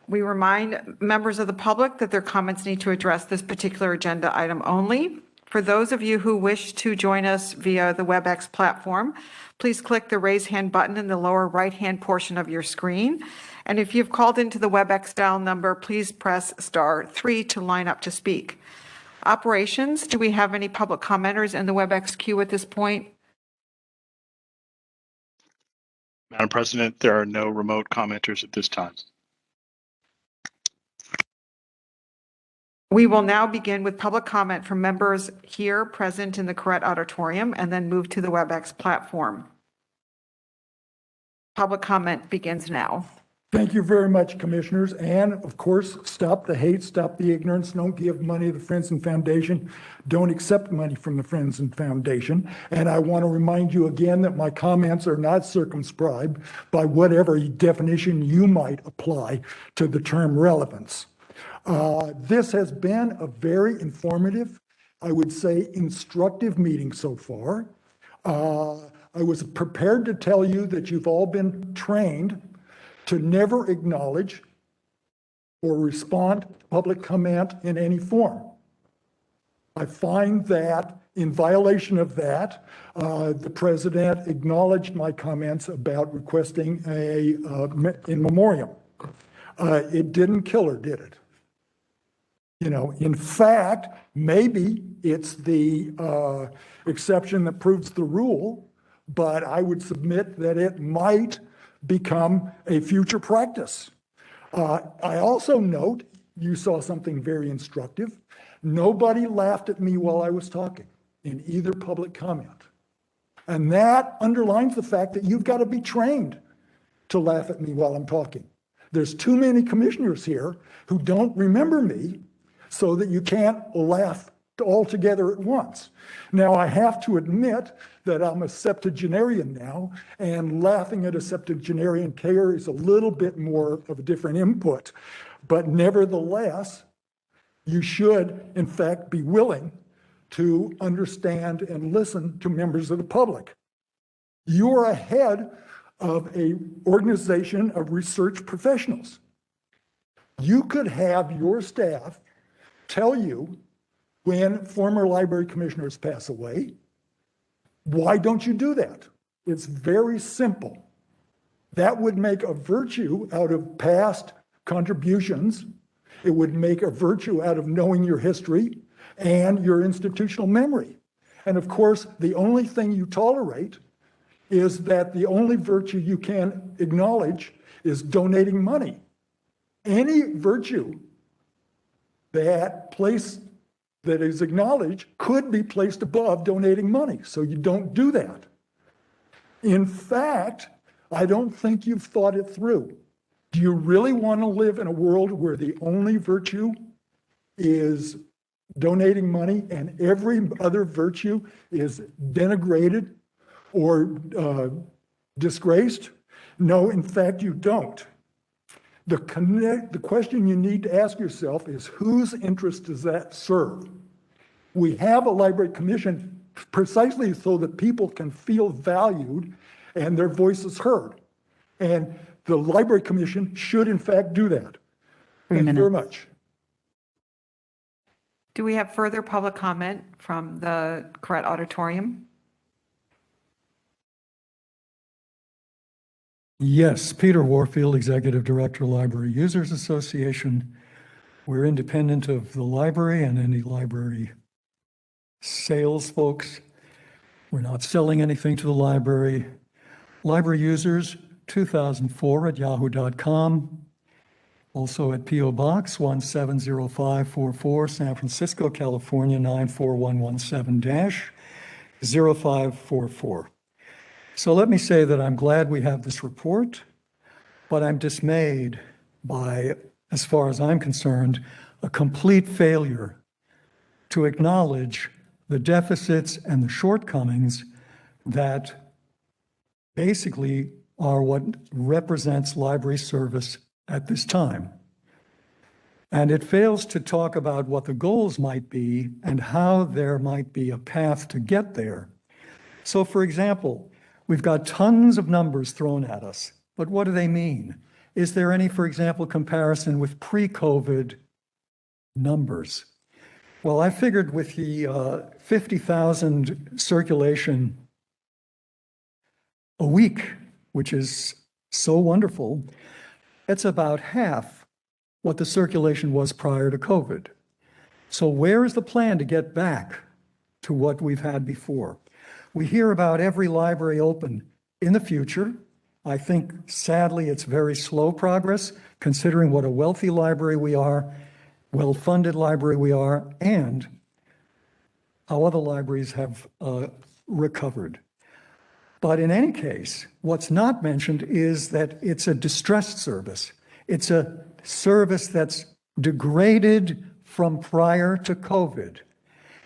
We remind members of the public that their comments need to address this particular agenda item only. For those of you who wish to join us via the WebEx platform, please click the raise hand button in the lower right-hand portion of your screen. And if you've called into the WebEx dial number, please press *3 to line up to speak. Operations, do we have any public commenters in the WebEx queue at this point? Madam President, there are no remote commenters at this time. We will now begin with public comment from members here present in the Corrett Auditorium and then move to the WebEx platform. Public comment begins now. Thank you very much, Commissioners. And of course, stop the hate, stop the ignorance. Don't give money to the Friends and Foundation. Don't accept money from the Friends and Foundation. And I want to remind you again that my comments are not circumscribed by whatever definition you might apply to the term relevance. This has been a very informative, I would say instructive meeting so far. I was prepared to tell you that you've all been trained to never acknowledge or respond to public comment in any form. I find that in violation of that, the president acknowledged my comments about requesting a in memoriam. It didn't kill her, did it? You know, in fact, maybe it's the exception that proves the rule, but I would submit that it might become a future practice. I also note, you saw something very instructive. Nobody laughed at me while I was talking in either public comment. And that underlines the fact that you've got to be trained to laugh at me while I'm talking. There's too many commissioners here who don't remember me, so that you can't laugh all together at once. Now, I have to admit that I'm a septuagenarian now, and laughing at a septuagenarian carries a little bit more of a different input. But nevertheless, you should, in fact, be willing to understand and listen to members of the public. You are ahead of an organization of research professionals. You could have your staff tell you when former library commissioners pass away. Why don't you do that? It's very simple. That would make a virtue out of past contributions. It would make a virtue out of knowing your history and your institutional memory. And of course, the only thing you tolerate is that the only virtue you can acknowledge is donating money. Any virtue that is acknowledged could be placed above donating money, so you don't do that. In fact, I don't think you've thought it through. Do you really want to live in a world where the only virtue is donating money and every other virtue is denigrated or disgraced? No, in fact, you don't. The question you need to ask yourself is, whose interest does that serve? We have a library commission precisely so that people can feel valued and their voices heard. And the library commission should, in fact, do that. Thank you very much. Do we have further public comment from the Correct Auditorium? Yes, Peter Warfield, Executive Director, Library Users Association. We're independent of the library and any library sales folks. We're not selling anything to the library. Library users, 2004 at yahoo.com. Also at P.O. Box 170544, San Francisco, California, 94117-0544. So let me say that I'm glad we have this report, but I'm dismayed by, as far as I'm concerned, a complete failure to acknowledge the deficits and the shortcomings that basically are what represents library service at this time. And it fails to talk about what the goals might be and how there might be a path to get there. So, for example, we've got tons of numbers thrown at us, but what do they mean? Is there any, for example, comparison with pre-COVID numbers? Well, I figured with the 50,000 circulation a week, which is so wonderful, it's about half what the circulation was prior to COVID. So where is the plan to get back to what we've had before? We hear about every library open in the future. I think, sadly, it's very slow progress, considering what a wealthy library we are, well-funded library we are, and how other libraries have recovered. But in any case, what's not mentioned is that it's a distressed service. It's a service that's degraded from prior to COVID.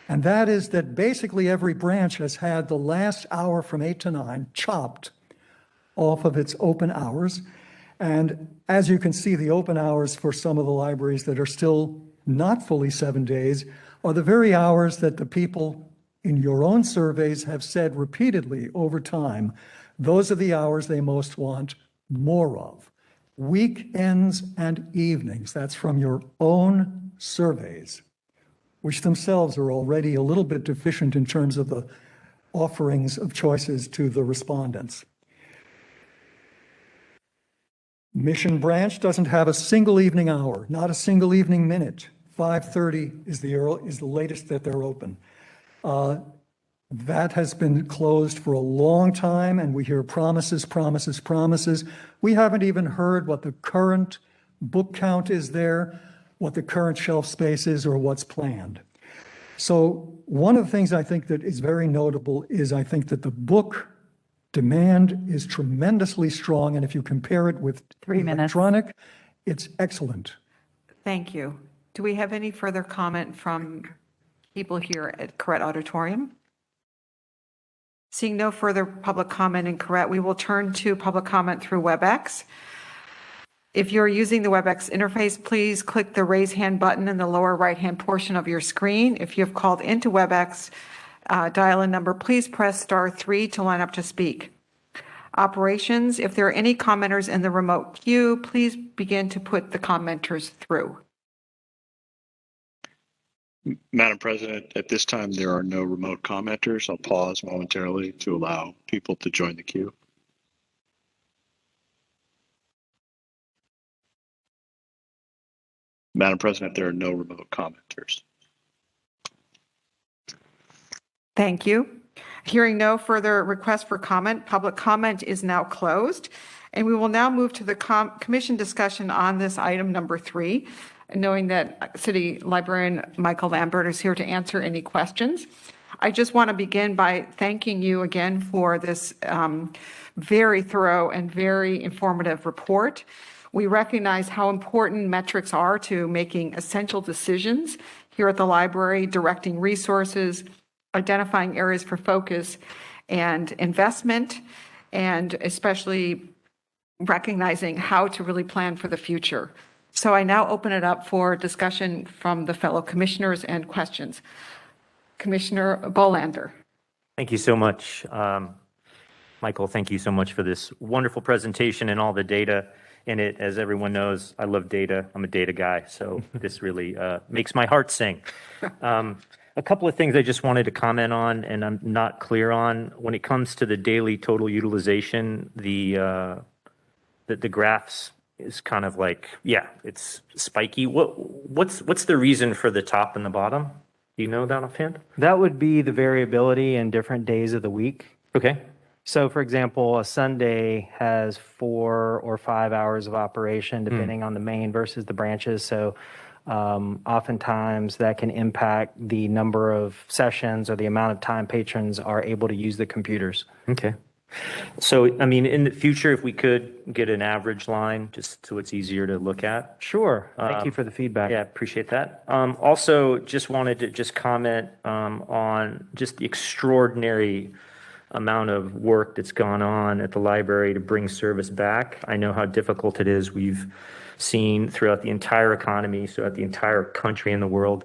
And that is that basically every branch has had the last hour from 8 to 9 chopped off of its open hours. And as you can see, the open hours for some of the libraries that are still not fully 7 days are the very hours that the people in your own surveys have said repeatedly over time, those are the hours they most want more of. Weekends and evenings, that's from your own surveys, which themselves are already a little bit deficient in terms of the offerings of choices to the respondents. Mission Branch doesn't have a single evening hour, not a single evening minute. 5:30 is the latest that they're open. That has been closed for a long time, and we hear promises, promises, promises. We haven't even heard what the current book count is there, what the current shelf space is, or what's planned. So one of the things I think that is very notable is I think that the book demand is tremendously strong, and if you compare it with 3 minutes. electronic, it's excellent. Thank you. Do we have any further comment from people here at Correct Auditorium? Seeing no further public comment in Correct, we will turn to public comment through WebEx. If you're using the WebEx interface, please click the raise hand button in the lower right-hand portion of your screen. If you have called into WebEx dial-in number, please press *3 to line up to speak. Operations, if there are any commenters in the remote queue, please begin to put the commenters through. Madam President, at this time, there are no remote commenters. I'll pause momentarily to allow people to join the queue. Madam President, there are no remote commenters. Thank you. Hearing no further requests for comment, public comment is now closed. And we will now move to the commission discussion on this item number 3, knowing that City Librarian Michael Lambert is here to answer any questions. I just want to begin by thanking you again for this very thorough and very informative report. We recognize how important metrics are to making essential decisions here at the library, directing resources, identifying areas for focus and investment, and especially recognizing how to really plan for the future. So I now open it up for discussion from the fellow commissioners and questions. Commissioner Bolander. Thank you so much, Michael. Thank you so much for this wonderful presentation and all the data in it. As everyone knows, I love data. I'm a data guy, so this really makes my heart sing. A couple of things I just wanted to comment on, and I'm not clear on. When it comes to the daily total utilization, the graphs is kind of like, yeah, it's spiky. What's the reason for the top and the bottom? Do you know that offhand? That would be the variability in different days of the week. Okay. So, for example, a Sunday has 4 or 5 hours of operation, depending on the main versus the branches. So, oftentimes that can impact the number of sessions or the amount of time patrons are able to use the computers. Okay. So, I mean, in the future, if we could get an average line, just so it's easier to look at. Sure. Thank you for the feedback. Yeah, appreciate that. Also, just wanted to just comment on just the extraordinary amount of work that's gone on at the library to bring service back. I know how difficult it is. We've seen throughout the entire economy, throughout the entire country and the world,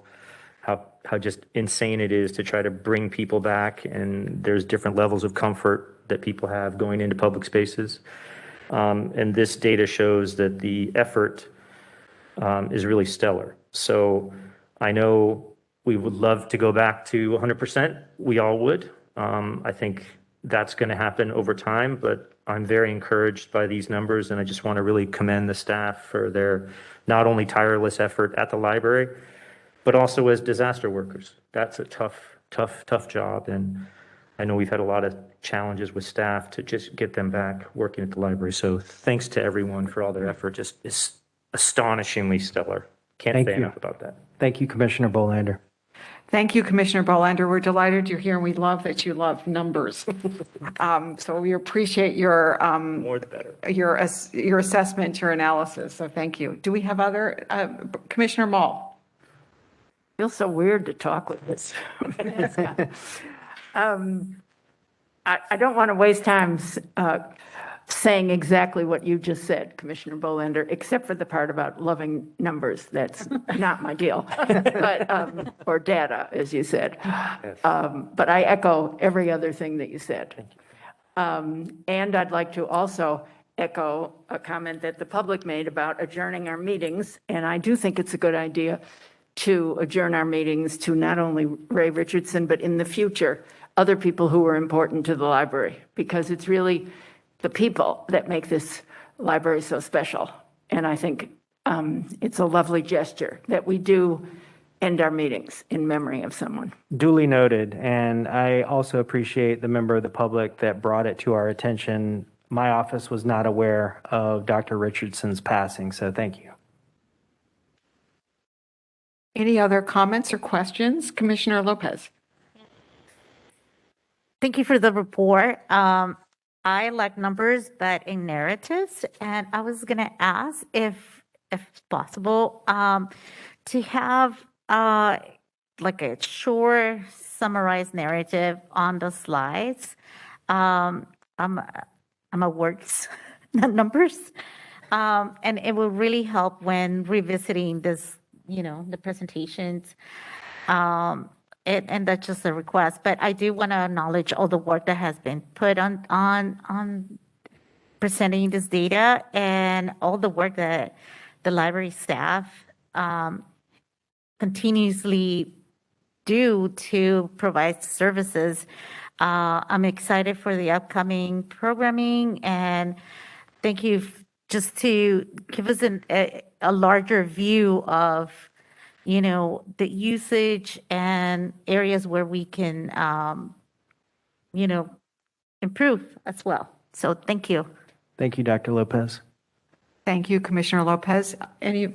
how just insane it is to try to bring people back. And there's different levels of comfort that people have going into public spaces. And this data shows that the effort is really stellar. So I know we would love to go back to 100%. We all would. I think that's going to happen over time, but I'm very encouraged by these numbers, and I just want to really commend the staff for their not only tireless effort at the library, but also as disaster workers. That's a tough job, and I know we've had a lot of challenges with staff to just get them back working at the library. So thanks to everyone for all their effort. Just is astonishingly stellar. Can't Thank say you. enough about that. Thank you, Commissioner Bolander. Thank you, Commissioner Bolander. We're delighted you're here, and we love that you love numbers. So we appreciate your More the better. your assessment, your analysis. So thank you. Do we have other Commissioner Mall? Feels so weird to talk with this. I don't want to waste time saying exactly what you just said, Commissioner Bolander, except for the part about loving numbers. That's not my deal, but, or data, as you said. But I echo every other thing that you said. And I'd like to also echo a comment that the public made about adjourning our meetings. And I do think it's a good idea to adjourn our meetings to not only Ray Richardson, but in the future, other people who are important to the library, because it's really the people that make this library so special. And I think it's a lovely gesture that we do end our meetings in memory of someone. Duly noted. And I also appreciate the member of the public that brought it to our attention. My office was not aware of Dr. Richardson's passing, so thank you. Any other comments or questions? Commissioner Lopez. Thank you for the report. I like numbers, but in narratives, and I was going to ask if possible, to have like a short summarized narrative on the slides. I'm a words, not numbers, and it will really help when revisiting this, the presentations. And that's just a request, but I do want to acknowledge all the work that has been put on presenting this data and all the work that the library staff continuously do to provide services. I'm excited for the upcoming programming, and thank you just to give us a larger view of the usage and areas where we can, improve as well. So thank you. Thank you, Dr. Lopez. Thank you, Commissioner Lopez. Any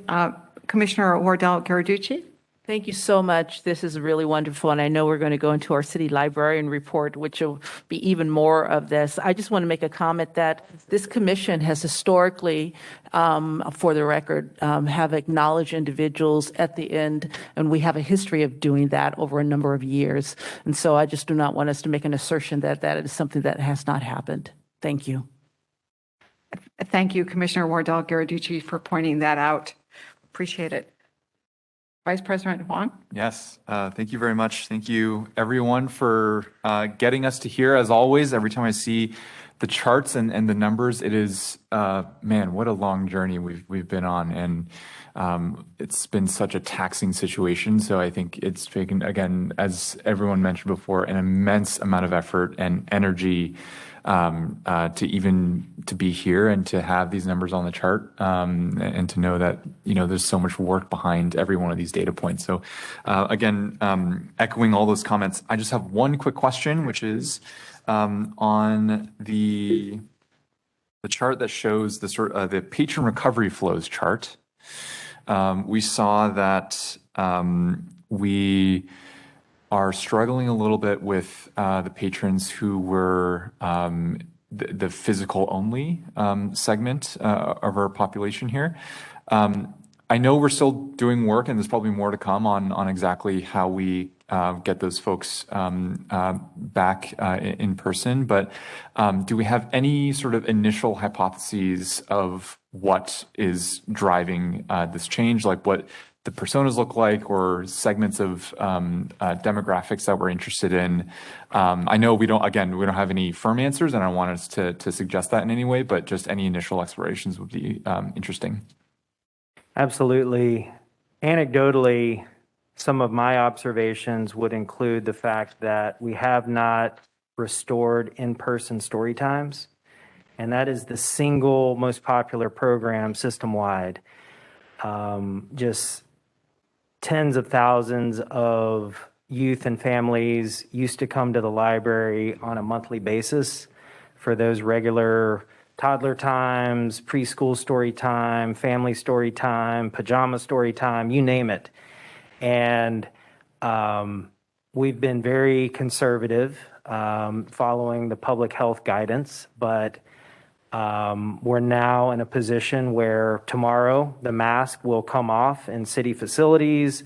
Commissioner Wardell Garaducci? Thank you so much. This is really wonderful. And I know we're going to go into our city librarian report, which will be even more of this. I just want to make a comment that this commission has historically, for the record, have acknowledged individuals at the end, and we have a history of doing that over a number of years. And so I just do not want us to make an assertion that that is something that has not happened. Thank you. Thank you, Commissioner Wardell Garaducci, for pointing that out. Appreciate it. Vice President Huang? Yes, thank you very much. Thank you, everyone, for getting us to here. As always, every time I see the charts and the numbers, it is man, what a long journey we've been on, and it's been such a taxing situation. So I think it's taken, again, as everyone mentioned before, an immense amount of effort and energy to be here and to have these numbers on the chart, and to know that there's so much work behind every one of these data points. So again, echoing all those comments, I just have one quick question, which is on the chart that shows the patron recovery flows chart. We saw that we are struggling a little bit with the patrons who were the physical only segment of our population here. I know we're still doing work, and there's probably more to come on exactly how we get those folks back in person. But do we have any sort of initial hypotheses of what is driving this change, like what the personas look like, or segments of demographics that we're interested in? I know we don't have any firm answers, and I don't want us to suggest that in any way, but just any initial explorations would be interesting. Absolutely. Anecdotally, some of my observations would include the fact that we have not restored in-person story times, and that is the single most popular program system-wide. Just tens of thousands of youth and families used to come to the library on a monthly basis for those regular toddler times, preschool story time, family story time, pajama story time, you name it. And we've been very conservative, following the public health guidance, but we're now in a position where tomorrow the mask will come off in city facilities.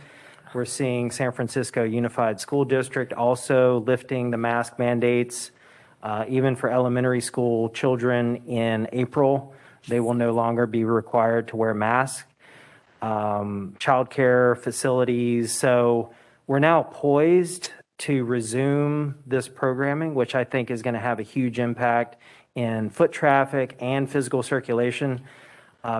We're seeing San Francisco Unified School District also lifting the mask mandates. Even for elementary school children in April, they will no longer be required to wear masks. Childcare facilities. So we're now poised to resume this programming, which I think is going to have a huge impact in foot traffic and physical circulation.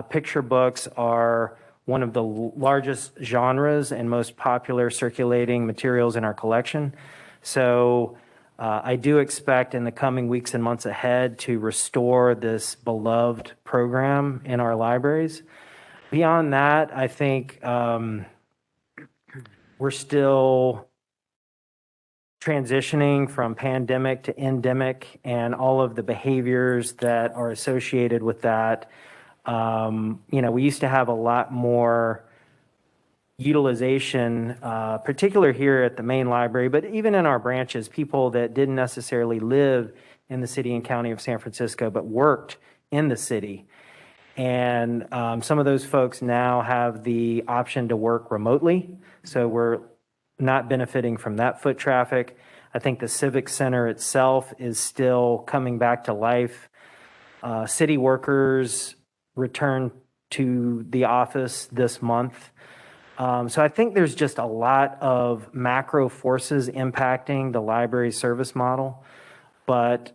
Picture books are one of the largest genres and most popular circulating materials in our collection. So I do expect in the coming weeks and months ahead to restore this beloved program in our libraries. Beyond that, I think we're still transitioning from pandemic to endemic and all of the behaviors that are associated with that. We used to have a lot more utilization, particular here at the main library, but even in our branches, people that didn't necessarily live in the city and county of San Francisco, but worked in the city. And some of those folks now have the option to work remotely. So we're not benefiting from that foot traffic. I think the Civic Center itself is still coming back to life. City workers return to the office this month. So I think there's just a lot of macro forces impacting the library service model. But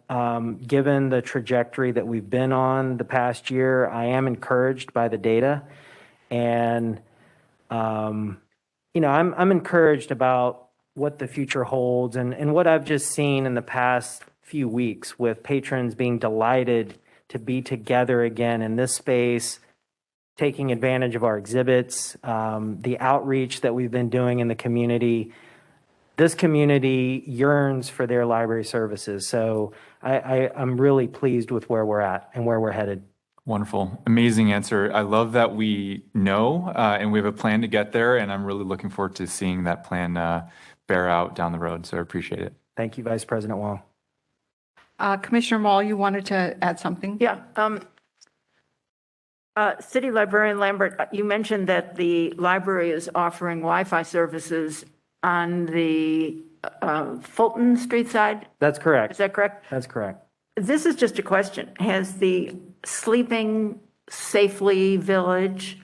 given the trajectory that we've been on the past year, I am encouraged by the data. And, I'm encouraged about what the future holds and what I've just seen in the past few weeks with patrons being delighted to be together again in this space, taking advantage of our exhibits, the outreach that we've been doing in the community. This community yearns for their library services. So I'm really pleased with where we're at and where we're headed. Wonderful. Amazing answer. I love that we know and we have a plan to get there, and I'm really looking forward to seeing that plan bear out down the road. So I appreciate it. Thank you, Vice President Wong. Commissioner Mall, you wanted to add something? Yeah. City Librarian Lambert, you mentioned that the library is offering Wi-Fi services on the Fulton Street side. That's correct. Is that correct? That's correct. This is just a question. Has the Sleeping Safely Village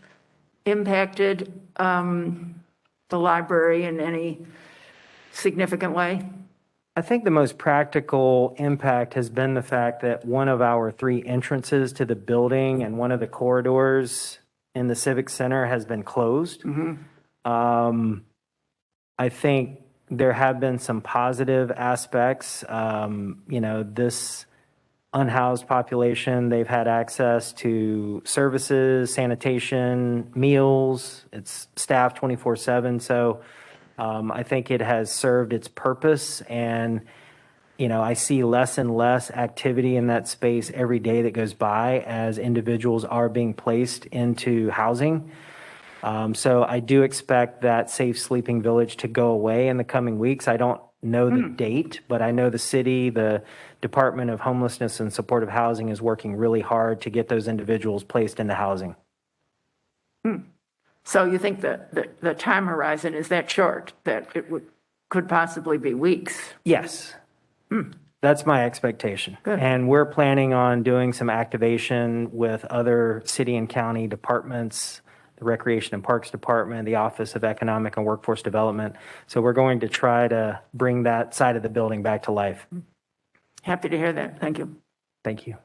impacted the library in any significant way? I think the most practical impact has been the fact that one of our 3 entrances to the building and one of the corridors in the Civic Center has been closed. I think there have been some positive aspects. This unhoused population, they've had access to services, sanitation, meals. It's staffed 24/7. So I think it has served its purpose. And, I see less and less activity in that space every day that goes by as individuals are being placed into housing. So I do expect that Safe Sleeping Village to go away in the coming weeks. I don't know the date, but I know the city, the Department of Homelessness and Supportive Housing is working really hard to get those individuals placed into housing. So you think that the time horizon is that short, that it could possibly be weeks? Yes. That's my expectation. Good. And we're planning on doing some activation with other city and county departments, the Recreation and Parks Department, the Office of Economic and Workforce Development. So we're going to try to bring that side of the building back to life. Happy to hear that. Thank you. Thank you.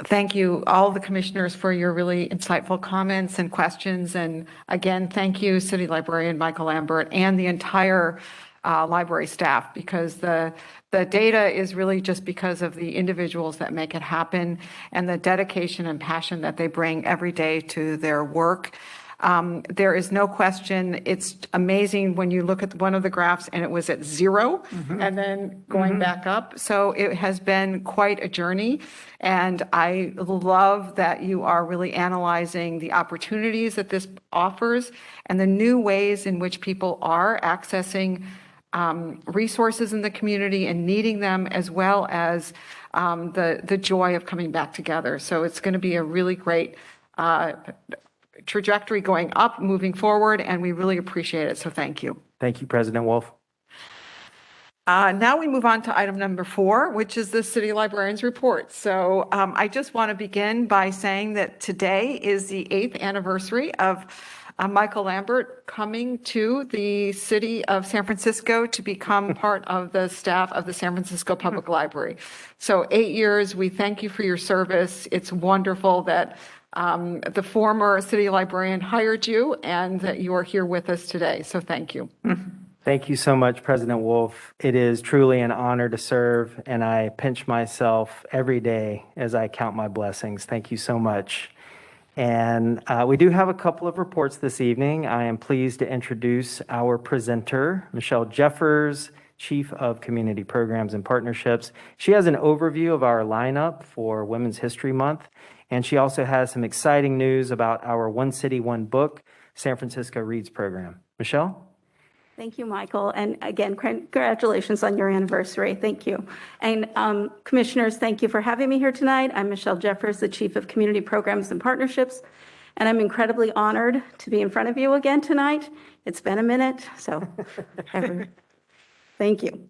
Thank you, all the commissioners, for your really insightful comments and questions. And again, thank you, City Librarian Michael Lambert, and the entire library staff, because the data is really just because of the individuals that make it happen and the dedication and passion that they bring every day to their work. There is no question. It's amazing when you look at one of the graphs and it was at 0 and then going back up. So it has been quite a journey. And I love that you are really analyzing the opportunities that this offers and the new ways in which people are accessing resources in the community and needing them, as well as the joy of coming back together. So it's going to be a really great trajectory going up, moving forward, and we really appreciate it. So thank you. Thank you, President Wolf. Now we move on to item number 4, which is the City Librarian's Report. So I just want to begin by saying that today is the 8th anniversary of Michael Lambert coming to the city of San Francisco to become part of the staff of the San Francisco Public Library. So 8 years, we thank you for your service. It's wonderful that the former city librarian hired you and that you are here with us today. So thank you. Thank you so much, President Wolf. It is truly an honor to serve, and I pinch myself every day as I count my blessings. Thank you so much. And we do have a couple of reports this evening. I am pleased to introduce our presenter, Michelle Jeffers, Chief of Community Programs and Partnerships. She has an overview of our lineup for Women's History Month, and she also has some exciting news about our One City, One Book, San Francisco Reads program. Michelle? Thank you, Michael. And again, congratulations on your anniversary. Thank you. And commissioners, thank you for having me here tonight. I'm Michelle Jeffers, the Chief of Community Programs and Partnerships, and I'm incredibly honored to be in front of you again tonight. It's been a minute, so thank you.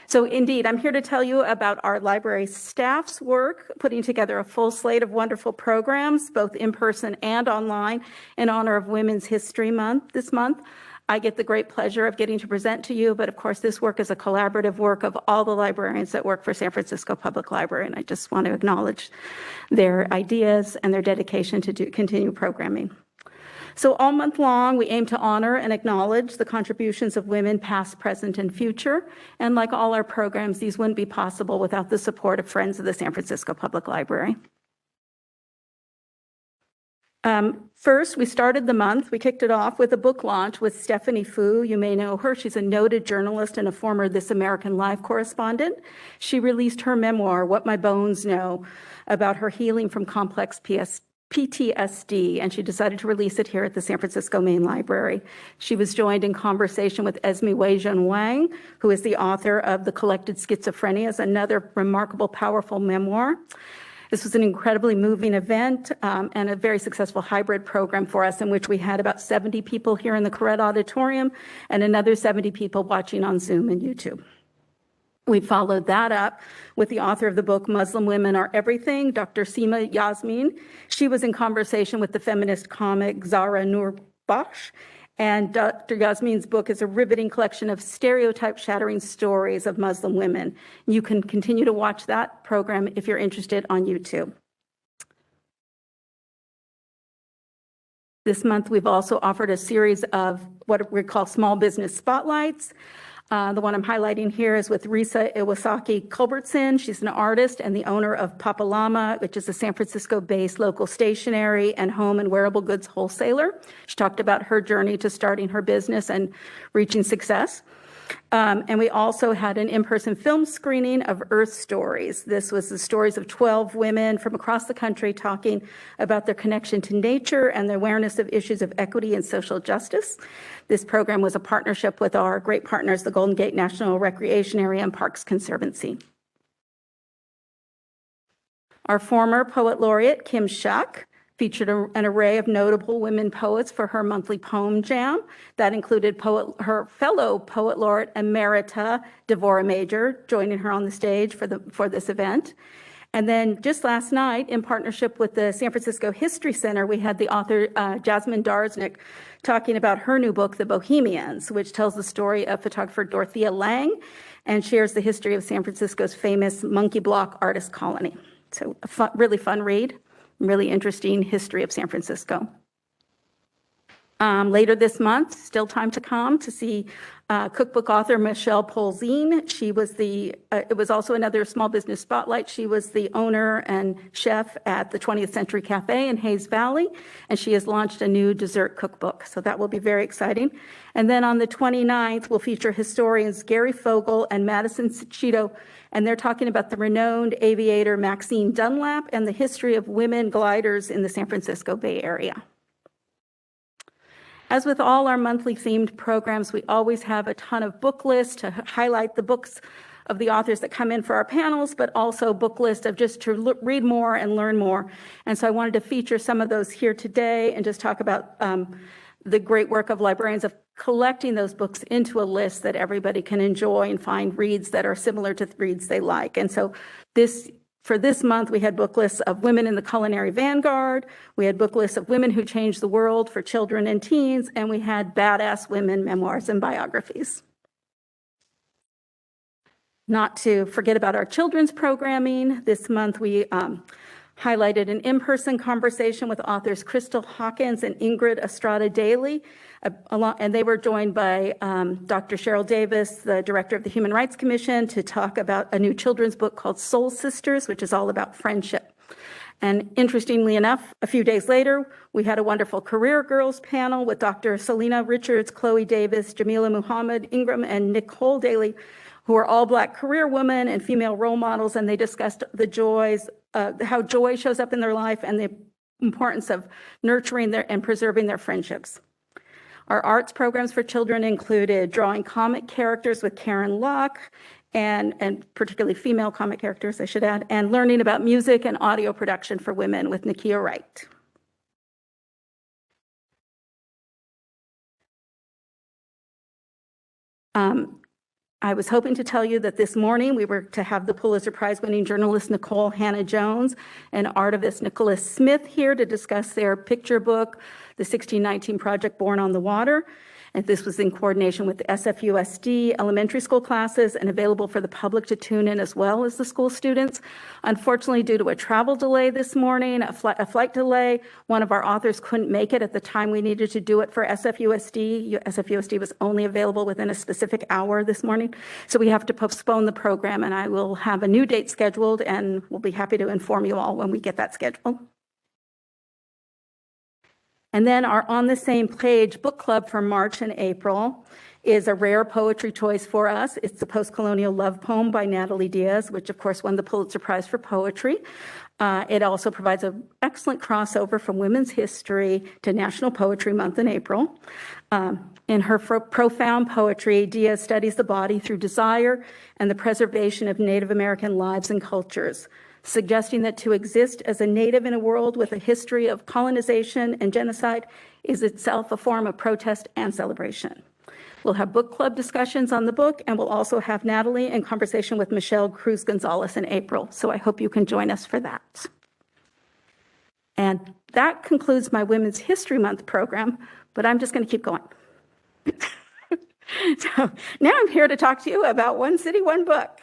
So indeed, I'm here to tell you about our library staff's work, putting together a full slate of wonderful programs, both in person and online, in honor of Women's History Month this month. I get the great pleasure of getting to present to you, but of course this work is a collaborative work of all the librarians that work for San Francisco Public Library, and I just want to acknowledge their ideas and their dedication to continue programming. So all month long, we aim to honor and acknowledge the contributions of women past, present, and future, and like all our programs, these wouldn't be possible without the support of Friends of the San Francisco Public Library. First, we started the month, we kicked it off with a book launch with Stephanie Fu. You may know her. She's a noted journalist and a former This American Life correspondent. She released her memoir, What My Bones Know, about her healing from complex PTSD, and she decided to release it here at the San Francisco Main Library. She was joined in conversation with Esme Wei-Jun Wang, who is the author of The Collected Schizophrenias, another remarkable, powerful memoir. This was an incredibly moving event and a very successful hybrid program for us, in which we had about 70 people here in the Corrett Auditorium and another 70 people watching on Zoom and YouTube. We followed that up with the author of the book, Muslim Women Are Everything, Dr. Seema Yasmin. She was in conversation with the feminist comic Zahra Noor Bakhsh, And Dr. Yasmin's book is a riveting collection of stereotype-shattering stories of Muslim women. You can continue to watch that program if you're interested on YouTube. This month, we've also offered a series of what we call small business spotlights. The one I'm highlighting here is with Risa Iwasaki Culbertson. She's an artist and the owner of Papa Llama, which is a San Francisco-based local stationery and home and wearable goods wholesaler. She talked about her journey to starting her business and reaching success. And we also had an in-person film screening of Earth Stories. This was the stories of 12 women from across the country talking about their connection to nature and their awareness of issues of equity and social justice. This program was a partnership with our great partners, the Golden Gate National Recreation Area and Parks Conservancy. Our former poet laureate, Kim Shuck, featured an array of notable women poets for her monthly poem jam. That included her fellow poet laureate emerita, Devorah Major, joining her on the stage for this event. And then just last night, in partnership with the San Francisco History Center, we had the author Jasmine Darznik talking about her new book, The Bohemians, which tells the story of photographer Dorothea Lange and shares the history of San Francisco's famous monkey block artist colony. So a really fun read. Really interesting history of San Francisco. Later this month, still time to come to see cookbook author Michelle Polzin. She was it was also another small business spotlight. She was the owner and chef at the 20th Century Cafe in Hayes Valley, and she has launched a new dessert cookbook. So that will be very exciting. And then on the 29th, we'll feature historians Gary Fogel and Madison Cicito, and they're talking about the renowned aviator Maxine Dunlap and the history of women gliders in the San Francisco Bay Area. As with all our monthly themed programs, we always have a ton of book lists to highlight the books of the authors that come in for our panels, but also book lists of just to read more and learn more. And so I wanted to feature some of those here today and just talk about the great work of librarians of collecting those books into a list that everybody can enjoy and find reads that are similar to the reads they like. And so for this month, we had book lists of women in the culinary vanguard, we had book lists of women who changed the world for children and teens, and we had badass women memoirs and biographies. Not to forget about our children's programming, this month we highlighted an in-person conversation with authors Crystal Hawkins and Ingrid Estrada Daly, and they were joined by Dr. Cheryl Davis, the director of the Human Rights Commission, to talk about a new children's book called Soul Sisters, which is all about friendship. And interestingly enough, a few days later, we had a wonderful Career Girls panel with Dr. Selena Richards, Chloe Davis, Jamila Muhammad Ingram, and Nicole Daly, who are all Black career women and female role models, and they discussed the joys, how joy shows up in their life and the importance of nurturing and preserving their friendships. Our arts programs for children included drawing comic characters with Karen Locke, and particularly female comic characters, I should add, and learning about music and audio production for women with Nakia Wright. I was hoping to tell you that this morning we were to have the Pulitzer Prize-winning journalist Nicole Hannah-Jones and artivist Nicholas Smith here to discuss their picture book, The 1619 Project Born on the Water. And this was in coordination with the SFUSD elementary school classes and available for the public to tune in as well as the school students. Unfortunately, due to a travel delay this morning, a flight delay, one of our authors couldn't make it at the time we needed to do it for SFUSD. SFUSD was only available within a specific hour this morning. So we have to postpone the program, and I will have a new date scheduled, and we'll be happy to inform you all when we get that scheduled. And then our On the Same Page book club for March and April is a rare poetry choice for us. It's the Post-Colonial Love Poem by Natalie Diaz, which of course won the Pulitzer Prize for Poetry. It also provides an excellent crossover from women's history to National Poetry Month in April. In her profound poetry, Diaz studies the body through desire and the preservation of Native American lives and cultures, suggesting that to exist as a Native in a world with a history of colonization and genocide is itself a form of protest and celebration. We'll have book club discussions on the book, and we'll also have Natalie in conversation with Michelle Cruz Gonzalez in April. So I hope you can join us for that. And that concludes my Women's History Month program, but I'm just going to keep going. So now I'm here to talk to you about One City, One Book,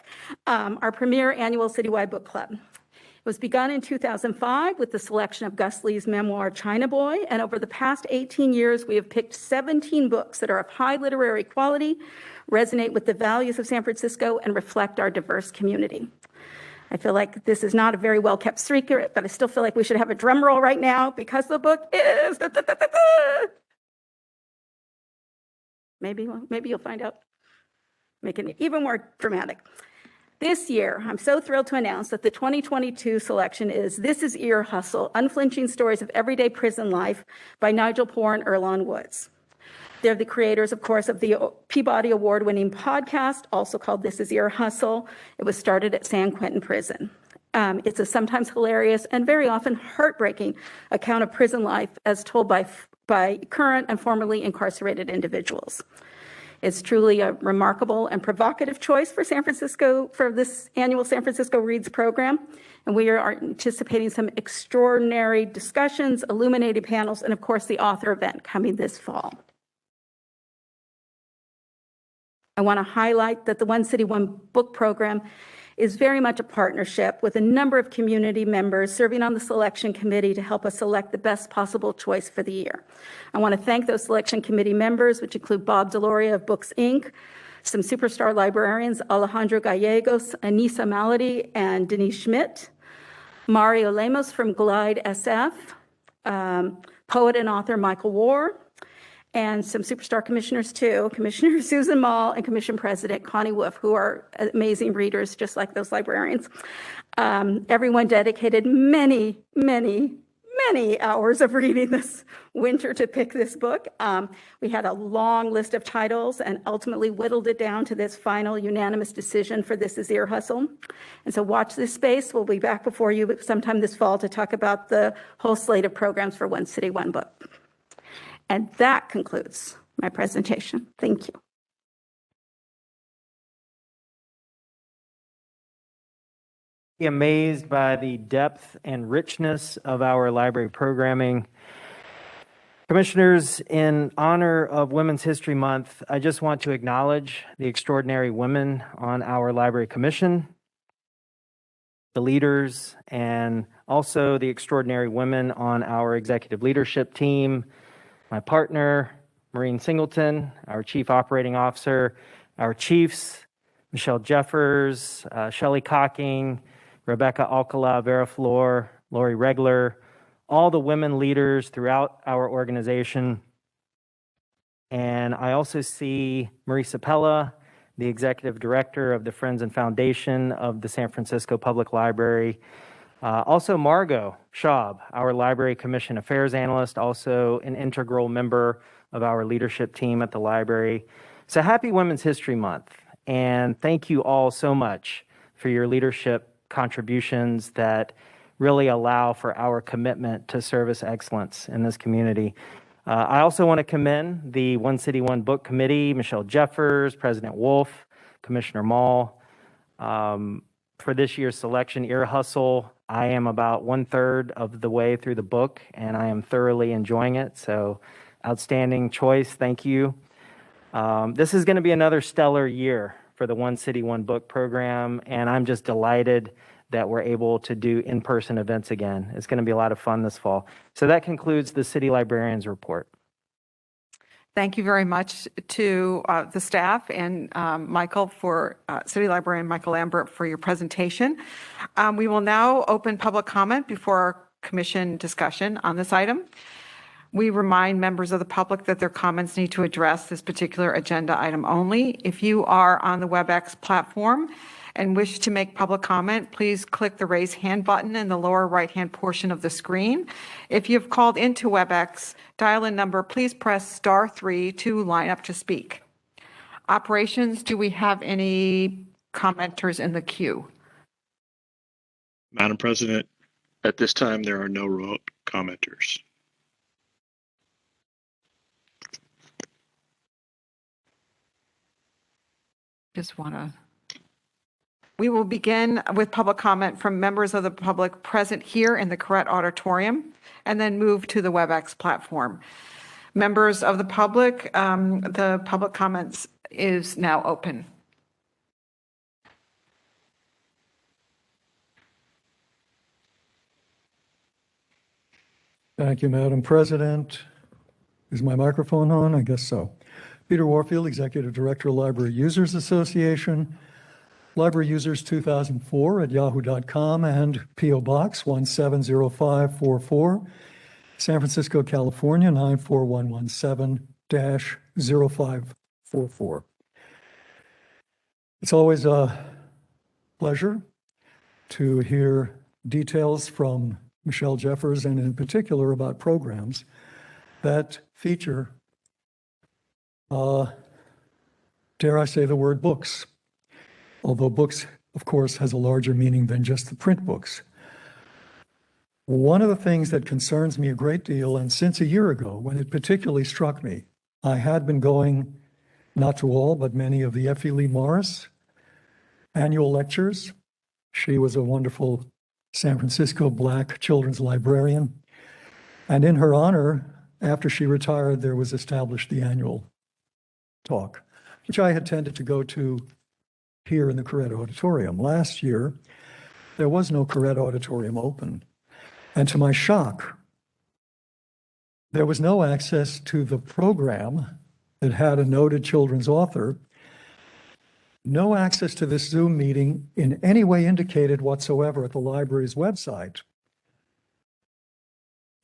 our premier annual citywide book club. It was begun in 2005 with the selection of Gus Lee's memoir, China Boy, and over the past 18 years, we have picked 17 books that are of high literary quality, resonate with the values of San Francisco, and reflect our diverse community. I feel like this is not a very well-kept secret, but I still feel like we should have a drum roll right now because the book is... Maybe you'll find out, making it even more dramatic. This year, I'm so thrilled to announce that the 2022 selection is This Is Ear Hustle, Unflinching Stories of Everyday Prison Life by Nigel Poor and Earlonne Woods. They're the creators, of course, of the Peabody Award-winning podcast, also called This Is Ear Hustle. It was started at San Quentin Prison. It's a sometimes hilarious and very often heartbreaking account of prison life as told by current and formerly incarcerated individuals. It's truly a remarkable and provocative choice for San Francisco, for this annual San Francisco Reads program. And we are anticipating some extraordinary discussions, illuminated panels, and of course the author event coming this fall. I want to highlight that the One City, One Book program is very much a partnership with a number of community members serving on the selection committee to help us select the best possible choice for the year. I want to thank those selection committee members, which include Bob Deloria of Books, Inc., some superstar librarians, Alejandro Gallegos, Anissa Malady, and Denise Schmidt, Mario Lemos from Glide SF, poet and author Michael War, and some superstar commissioners too, Commissioner Susan Mall and Commission President Connie Wolf, who are amazing readers, just like those librarians. Everyone dedicated many hours of reading this winter to pick this book. We had a long list of titles and ultimately whittled it down to this final unanimous decision for This Is Ear Hustle. And so watch this space. We'll be back before you sometime this fall to talk about the whole slate of programs for One City, One Book. And that concludes my presentation. Thank you. Be amazed by the depth and richness of our library programming. Commissioners, in honor of Women's History Month, I just want to acknowledge the extraordinary women on our library commission, the leaders, and also the extraordinary women on our executive leadership team, my partner, Maureen Singleton, our Chief Operating Officer, our chiefs, Michelle Jeffers, Shelley Cocking, Rebecca Alcala, Vera Flor, Lori Regler, all the women leaders throughout our organization. And I also see Marisa Pella, the Executive Director of the Friends and Foundation of the San Francisco Public Library. Also Margot Schaub, our Library Commission Affairs Analyst, also an integral member of our leadership team at the library. So happy Women's History Month, and thank you all so much for your leadership contributions that really allow for our commitment to service excellence in this community. I also want to commend the One City, One Book Committee, Michelle Jeffers, President Wolf, Commissioner Mall, for this year's selection, Ear Hustle. I am about 1/3 of the way through the book, and I am thoroughly enjoying it. So outstanding choice. Thank you. This is going to be another stellar year for the One City, One Book program, and I'm just delighted that we're able to do in-person events again. It's going to be a lot of fun this fall. So that concludes the City Librarian's report. Thank you very much to the staff and Michael for City Librarian Michael Lambert for your presentation. We will now open public comment before our commission discussion on this item. We remind members of the public that their comments need to address this particular agenda item only. If you are on the WebEx platform and wish to make public comment, please click the raise hand button in the lower right-hand portion of the screen. If you've called into WebEx dial-in number, please press *3 to line up to speak. Operations, do we have any commenters in the queue? Madam President, at this time, there are no remote commenters. We will begin with public comment from members of the public present here in the Correct Auditorium and then move to the WebEx platform. Members of the public comments is now open. Thank you, Madam President. Is my microphone on? I guess so. Peter Warfield, Executive Director, Library Users Association, Library Users 2004 at yahoo.com, and P.O. Box 170544, San Francisco, California 94117-0544. It's always a pleasure to hear details from Michelle Jeffers, and in particular about programs that feature, dare I say the word books, although books, of course, has a larger meaning than just the print books. One of the things that concerns me a great deal, and since a year ago, when it particularly struck me, I had been going, not to all, but many of the Effie Lee Morris annual lectures. She was a wonderful San Francisco Black children's librarian. And in her honor, after she retired, there was established the annual talk, which I had tended to go to here in the Corrett Auditorium. Last year, there was no Corrett Auditorium open. And to my shock, there was no access to the program that had a noted children's author, no access to this Zoom meeting in any way indicated whatsoever at the library's website.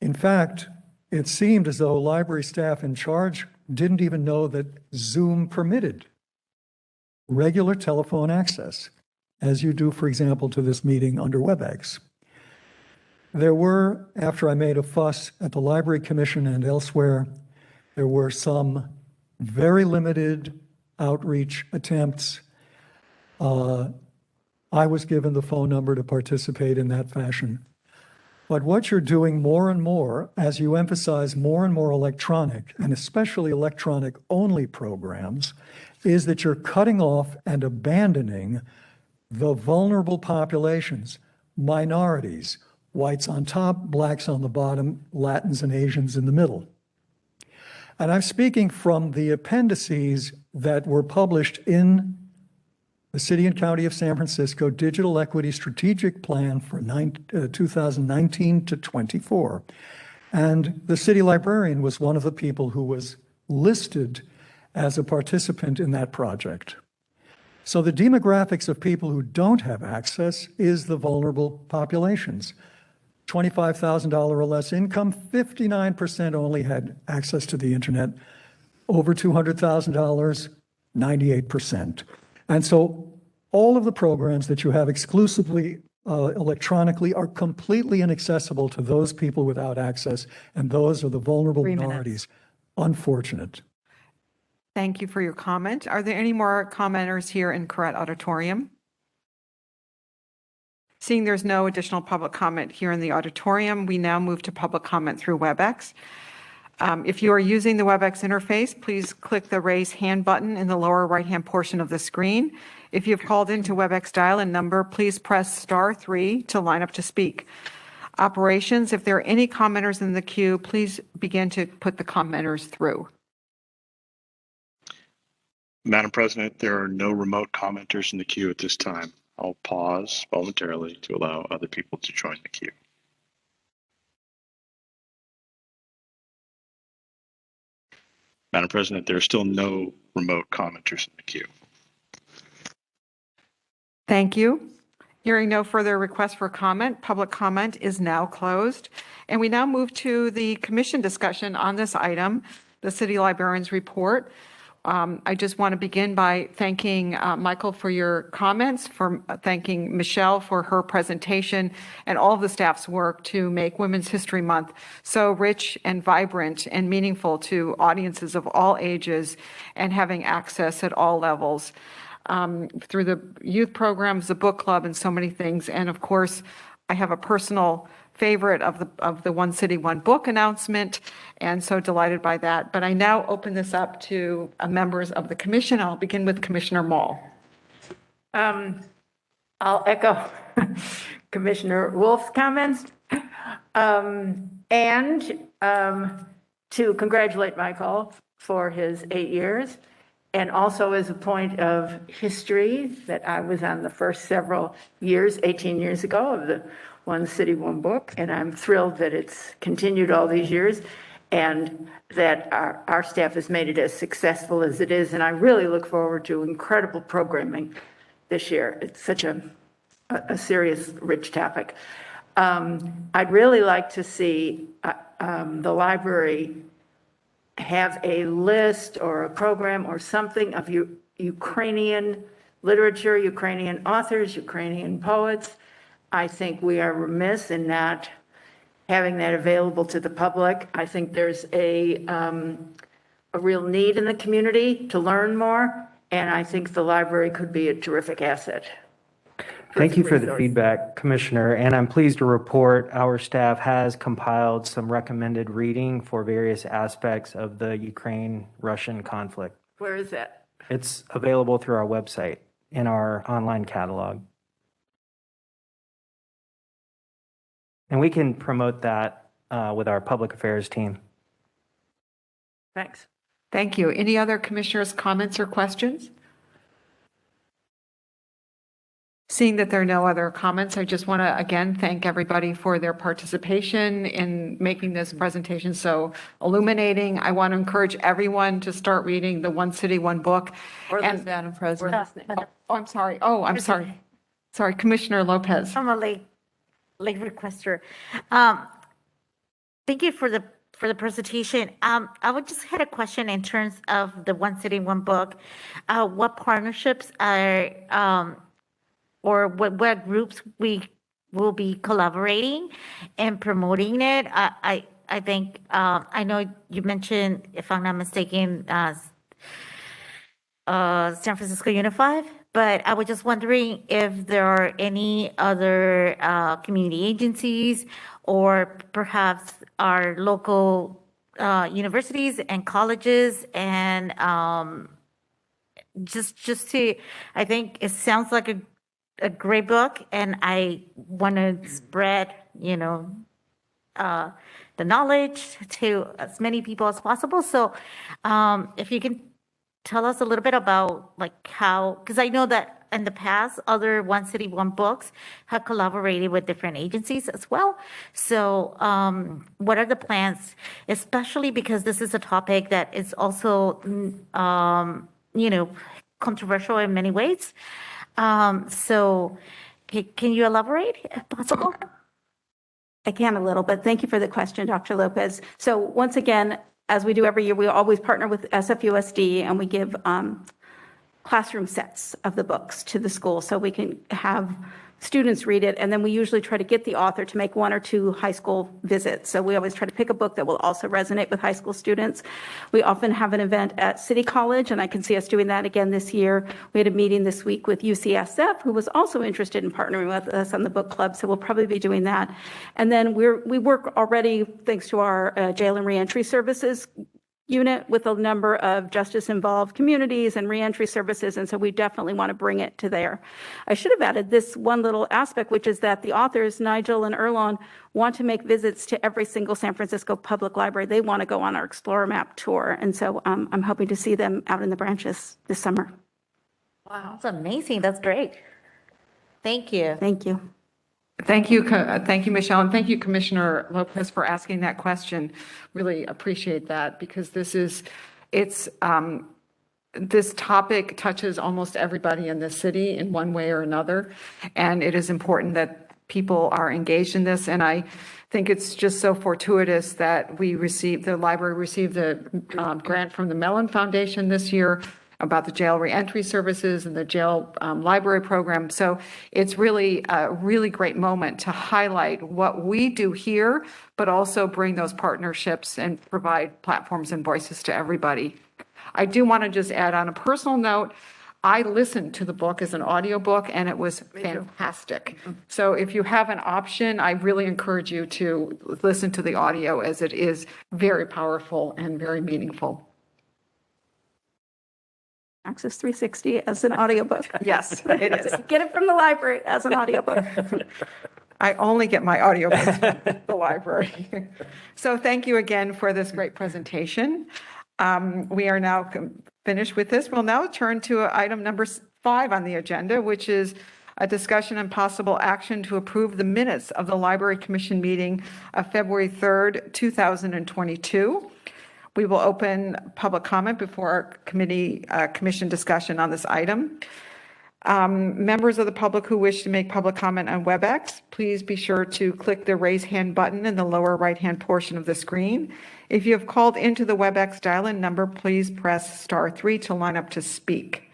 In fact, it seemed as though library staff in charge didn't even know that Zoom permitted regular telephone access, as you do, for example, to this meeting under WebEx. There were, after I made a fuss at the Library Commission and elsewhere, there were some very limited outreach attempts. I was given the phone number to participate in that fashion. But what you're doing more and more, as you emphasize more and more electronic, and especially electronic-only programs, is that you're cutting off and abandoning the vulnerable populations, minorities, whites on top, blacks on the bottom, Latins and Asians in the middle. And I'm speaking from the appendices that were published in the City and County of San Francisco Digital Equity Strategic Plan for 2019 to 24. And the city librarian was one of the people who was listed as a participant in that project. So the demographics of people who don't have access is the vulnerable populations. $25,000 or less income, 59% only had access to the internet. Over $200,000, 98%. And so all of the programs that you have exclusively electronically are completely inaccessible to those people without access, and those are the vulnerable minorities. Unfortunate. Thank you for your comment. Are there any more commenters here in Corrett Auditorium? Seeing there's no additional public comment here in the auditorium, we now move to public comment through WebEx. If you are using the WebEx interface, please click the raise hand button in the lower right-hand portion of the screen. If you've called into WebEx dial-in number, please press *3 to line up to speak. Operations, if there are any commenters in the queue, please begin to put the commenters through. Madam President, there are no remote commenters in the queue at this time. I'll pause momentarily to allow other people to join the queue. Madam President, there are still no remote commenters in the queue. Thank you. Hearing no further requests for comment, public comment is now closed. And we now move to the commission discussion on this item, the City Librarian's Report. I just want to begin by thanking Michael for your comments, for thanking Michelle for her presentation, and all of the staff's work to make Women's History Month so rich and vibrant and meaningful to audiences of all ages and having access at all levels through the youth programs, the book club, and so many things. And of course, I have a personal favorite of the One City, One Book announcement, and so delighted by that. But I now open this up to members of the commission. I'll begin with Commissioner Mall. I'll echo Commissioner Wolf's comments. to congratulate Michael for his 8 years, and also as a point of history that I was on the first several years, 18 years ago, of the One City, One Book, and I'm thrilled that it's continued all these years and that our staff has made it as successful as it is. And I really look forward to incredible programming this year. It's such a serious, rich topic. I'd really like to see the library have a list or a program or something of Ukrainian literature, Ukrainian authors, Ukrainian poets. I think we are remiss in not having that available to the public. I think there's a real need in the community to learn more, and I think the library could be a terrific asset. Thank you for the feedback, Commissioner, and I'm pleased to report our staff has compiled some recommended reading for various aspects of the Ukraine-Russian conflict. Where is that? It's available through our website in our online catalog. And we can promote that with our public affairs team. Thanks. Thank you. Any other commissioners' comments or questions? Seeing that there are no other comments, I just want to again thank everybody for their participation in making this presentation so illuminating. I want to encourage everyone to start reading the One City, One Book. And Madam President. I'm sorry. Oh, I'm sorry. Sorry, Commissioner Lopez. I'm a late requester. Thank you for the presentation. I would just had a question in terms of the One City, One Book. What partnerships are or what groups we will be collaborating and promoting it? I think I know you mentioned, if I'm not mistaken, San Francisco Unified, but I was just wondering if there are any other community agencies or perhaps our local universities and colleges, and just to, I think it sounds like a great book, and I want to spread, the knowledge to as many people as possible. So if you can tell us a little bit about like how, because I know that in the past, other One City, One Books have collaborated with different agencies as well. So what are the plans, especially because this is a topic that is also, controversial in many ways. So can you elaborate if possible? I can a little, but thank you for the question, Dr. Lopez. So once again, as we do every year, we always partner with SFUSD, and we give classroom sets of the books to the school so we can have students read it. And then we usually try to get the author to make 1 or 2 high school visits. So we always try to pick a book that will also resonate with high school students. We often have an event at City College, and I can see us doing that again this year. We had a meeting this week with UCSF, who was also interested in partnering with us on the book club. So we'll probably be doing that. And then we work already, thanks to our jail and reentry services unit, with a number of justice-involved communities and reentry services, and so we definitely want to bring it to there. I should have added this one little aspect, which is that the authors, Nigel and Erlon, want to make visits to every single San Francisco public library. They want to go on our Explorer Map tour, and so I'm hoping to see them out in the branches this summer. Wow, that's amazing. That's great. Thank you. Thank you. Thank you, Michelle, and thank you, Commissioner Lopez, for asking that question. Really appreciate that, because this topic touches almost everybody in this city in one way or another, and it is important that people are engaged in this. And I think it's just so fortuitous that the library received the grant from the Mellon Foundation this year about the jail reentry services and the jail library program. So it's really a really great moment to highlight what we do here, but also bring those partnerships and provide platforms and voices to everybody. I do want to just add on a personal note, I listened to the book as an audiobook, and it was fantastic. So if you have an option, I really encourage you to listen to the audio, as it is very powerful and very meaningful. Access 360 as an audiobook. Yes, it is. Get it from the library as an audiobook. I only get my audio books from the library. So thank you again for this great presentation. We are now finished with this. We'll now turn to item number 5 on the agenda, which is a discussion and possible action to approve the minutes of the Library Commission meeting of February 3rd, 2022. We will open public comment before our commission discussion on this item. Members of the public who wish to make public comment on WebEx, please be sure to click the raise hand button in the lower right-hand portion of the screen. If you have called into the WebEx dial-in number, please press *3 to line up to speak.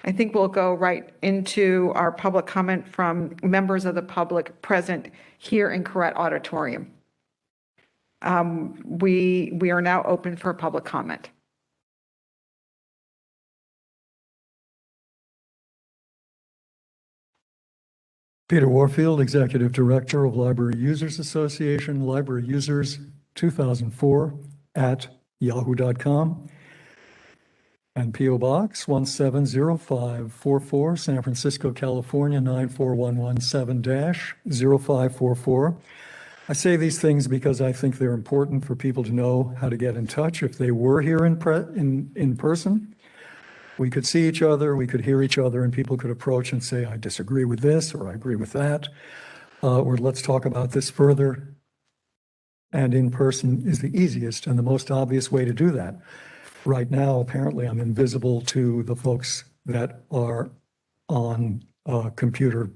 I think we'll go right into our public comment from members of the public present here in Correct Auditorium. We are now open for public comment. Peter Warfield, Executive Director of Library Users Association, Library Users 2004 at yahoo.com, and P.O. Box 170544, San Francisco, California 94117-0544. I say these things because I think they're important for people to know how to get in touch if they were here in person. We could see each other, we could hear each other, and people could approach and say, I disagree with this, or I agree with that, or let's talk about this further. And in person is the easiest and the most obvious way to do that. Right now, apparently, I'm invisible to the folks that are on a computer,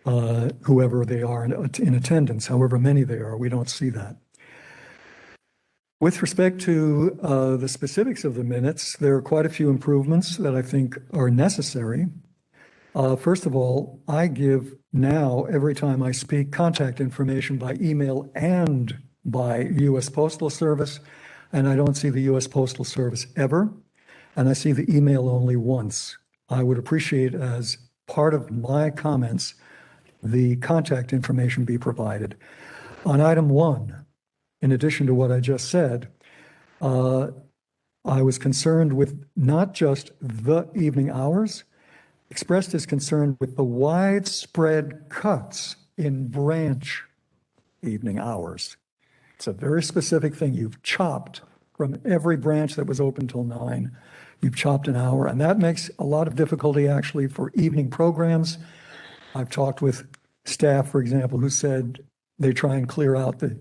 whoever they are in attendance, however many they are, we don't see that. With respect to the specifics of the minutes, there are quite a few improvements that I think are necessary. First of all, I give now, every time I speak, contact information by email and by U.S. Postal Service, and I don't see the U.S. Postal Service ever, and I see the email only once. I would appreciate, as part of my comments, the contact information be provided. On item 1, in addition to what I just said, I was concerned with not just the evening hours, expressed as concerned with the widespread cuts in branch evening hours. It's a very specific thing. You've chopped from every branch that was open till 9, you've chopped an hour, and that makes a lot of difficulty actually for evening programs. I've talked with staff, for example, who said they try and clear out the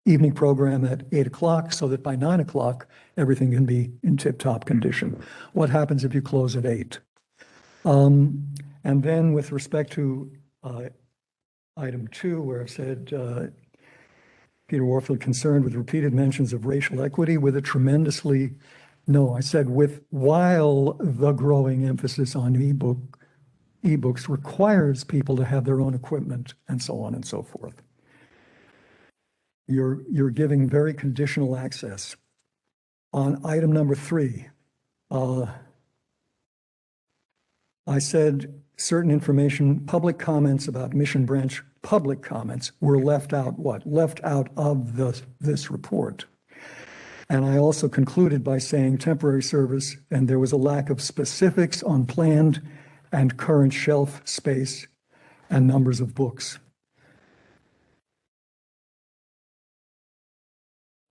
evening program at 8 o'clock so that by 9 o'clock, everything can be in tip-top condition. What happens if you close at 8? And then with respect to item 2, where I've said, Peter Warfield concerned with repeated mentions of racial equity with a tremendously, no, I said while the growing emphasis on ebooks requires people to have their own equipment and so on and so forth. You're giving very conditional access. On item number 3, I said certain information, public comments about Mission Branch, public comments were left out what? Left out of this report. And I also concluded by saying temporary service, and there was a lack of specifics on planned and current shelf space and numbers of books.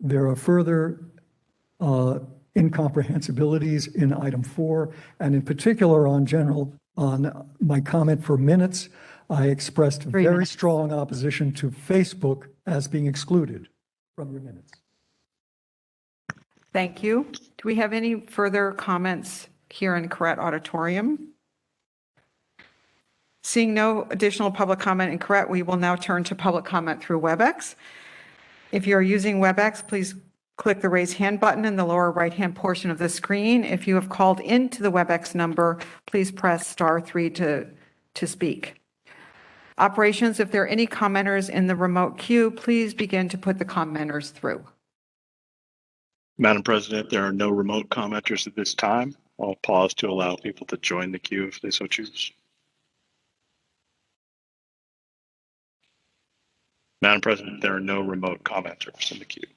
There are further incomprehensibilities in item 4, and in particular on my comment for minutes, I expressed very strong opposition to Facebook as being excluded from your minutes. Thank you. Do we have any further comments here in Correct Auditorium? Seeing no additional public comment in Correct, we will now turn to public comment through WebEx. If you're using WebEx, please click the raise hand button in the lower right-hand portion of the screen. If you have called into the WebEx number, please press *3 to speak. Operations, if there are any commenters in the remote queue, please begin to put the commenters through. Madam President, there are no remote commenters at this time. I'll pause to allow people to join the queue if they so choose. Madam President, there are no remote commenters in the queue.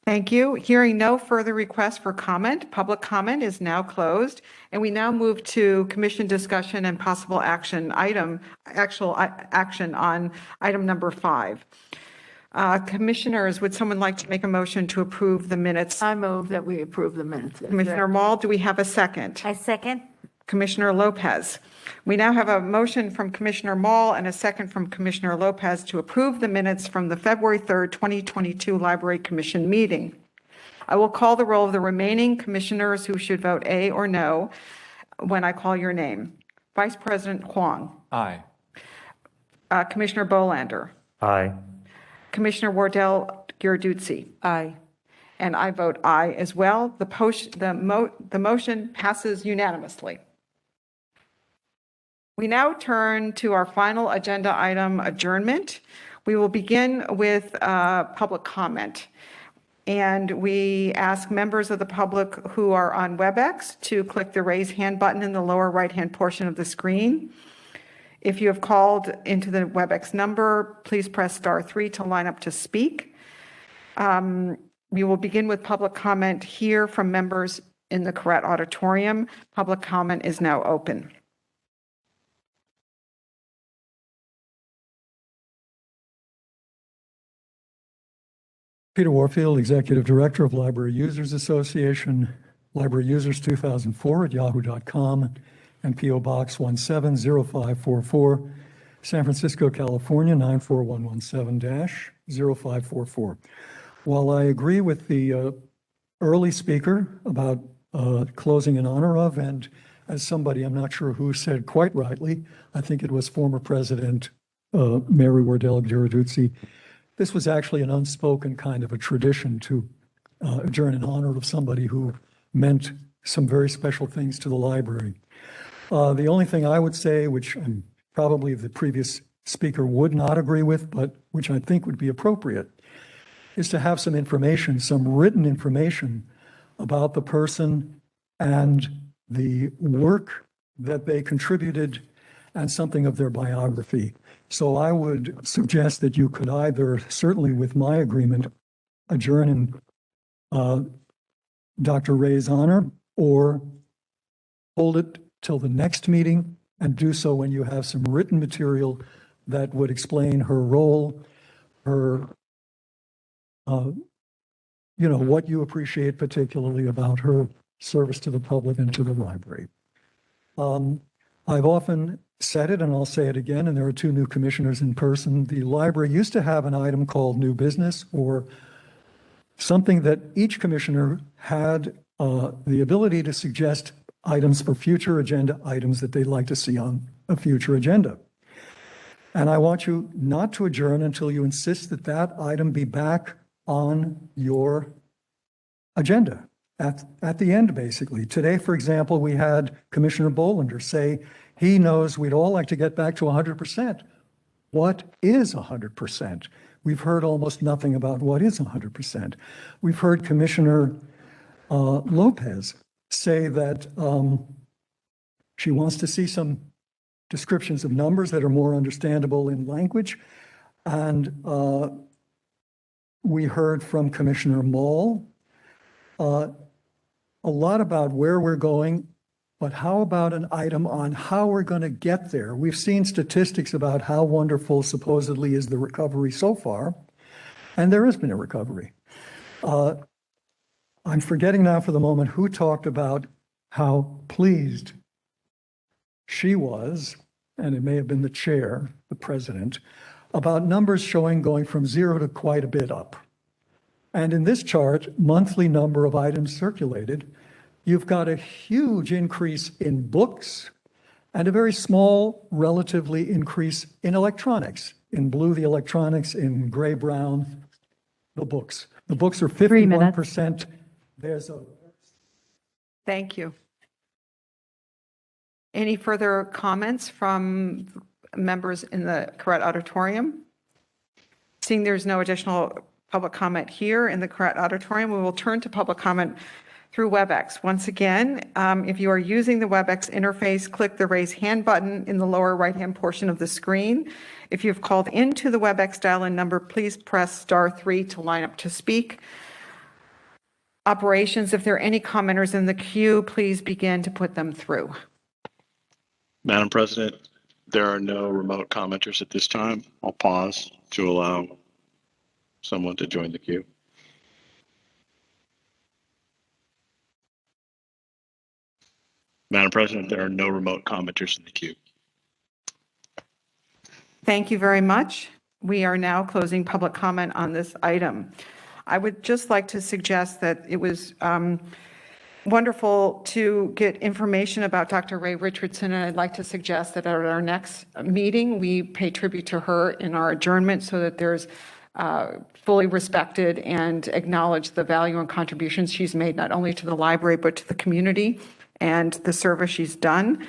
Thank you. Hearing no further requests for comment, public comment is now closed. And we now move to commission discussion and possible action on item number 5. Commissioners, would someone like to make a motion to approve the minutes? I move that we approve the minutes. Commissioner Mall, do we have a second? I second. Commissioner Lopez. We now have a motion from Commissioner Mall and a second from Commissioner Lopez to approve the minutes from the February 3rd, 2022 Library Commission meeting. I will call the roll of the remaining commissioners who should vote A or no when I call your name. Vice President Huang. Aye. Commissioner Bolander. Aye. Commissioner Wardell Giarduzzi. Aye. And I vote aye as well. The motion passes unanimously. We now turn to our final agenda item, adjournment. We will begin with public comment. And we ask members of the public who are on WebEx to click the raise hand button in the lower right-hand portion of the screen. If you have called into the WebEx number, please press *3 to line up to speak. We will begin with public comment here from members in the Correct Auditorium. Public comment is now open. Peter Warfield, Executive Director of Library Users Association, Library Users 2004 at yahoo.com, and P.O. Box 170544, San Francisco, California 94117-0544. While I agree with the early speaker about closing in honor of, and as somebody, I'm not sure who said quite rightly, I think it was former President Mary Wardell Giarduzzi, this was actually an unspoken kind of a tradition to adjourn in honor of somebody who meant some very special things to the library. The only thing I would say, which probably the previous speaker would not agree with, but which I think would be appropriate, is to have some information, some written information about the person and the work that they contributed and something of their biography. So I would suggest that you could either, certainly with my agreement, adjourn in Dr. Ray's honor, or hold it till the next meeting and do so when you have some written material that would explain her role, her, what you appreciate particularly about her service to the public and to the library. I've often said it, and I'll say it again, and there are 2 new commissioners in person. The library used to have an item called new business, or something that each commissioner had the ability to suggest items for future agenda items that they'd like to see on a future agenda. And I want you not to adjourn until you insist that that item be back on your agenda at the end, basically. Today, for example, we had Commissioner Bolander say he knows we'd all like to get back to 100%. What is 100%? We've heard almost nothing about what is 100%. We've heard Commissioner Lopez say that she wants to see some descriptions of numbers that are more understandable in language. And we heard from Commissioner Mall a lot about where we're going, but how about an item on how we're going to get there? We've seen statistics about how wonderful supposedly is the recovery so far, and there has been a recovery. I'm forgetting now for the moment who talked about how pleased she was, and it may have been the chair, the president, about numbers showing going from 0 to quite a bit up. And in this chart, monthly number of items circulated, you've got a huge increase in books and a very small, relatively increase in electronics. In blue, the electronics, in gray, brown, the books. The books are 51%. There's a... Thank you. Any further comments from members in the Correct Auditorium? Seeing there's no additional public comment here in the Correct Auditorium, we will turn to public comment through WebEx. Once again, if you are using the WebEx interface, click the raise hand button in the lower right-hand portion of the screen. If you've called into the WebEx dial-in number, please press *3 to line up to speak. operations. If there are any commenters in the queue, please begin to put them through. Madam President, there are no remote commenters at this time. I'll pause to allow someone to join the queue. Madam President, there are no remote commenters in the queue. Thank you very much. We are now closing public comment on this item. I would just like to suggest that it was wonderful to get information about Dr. Ray Richardson, and I'd like to suggest that at our next meeting, we pay tribute to her in our adjournment so that there's fully respected and acknowledge the value and contributions she's made not only to the library but to the community and the service she's done.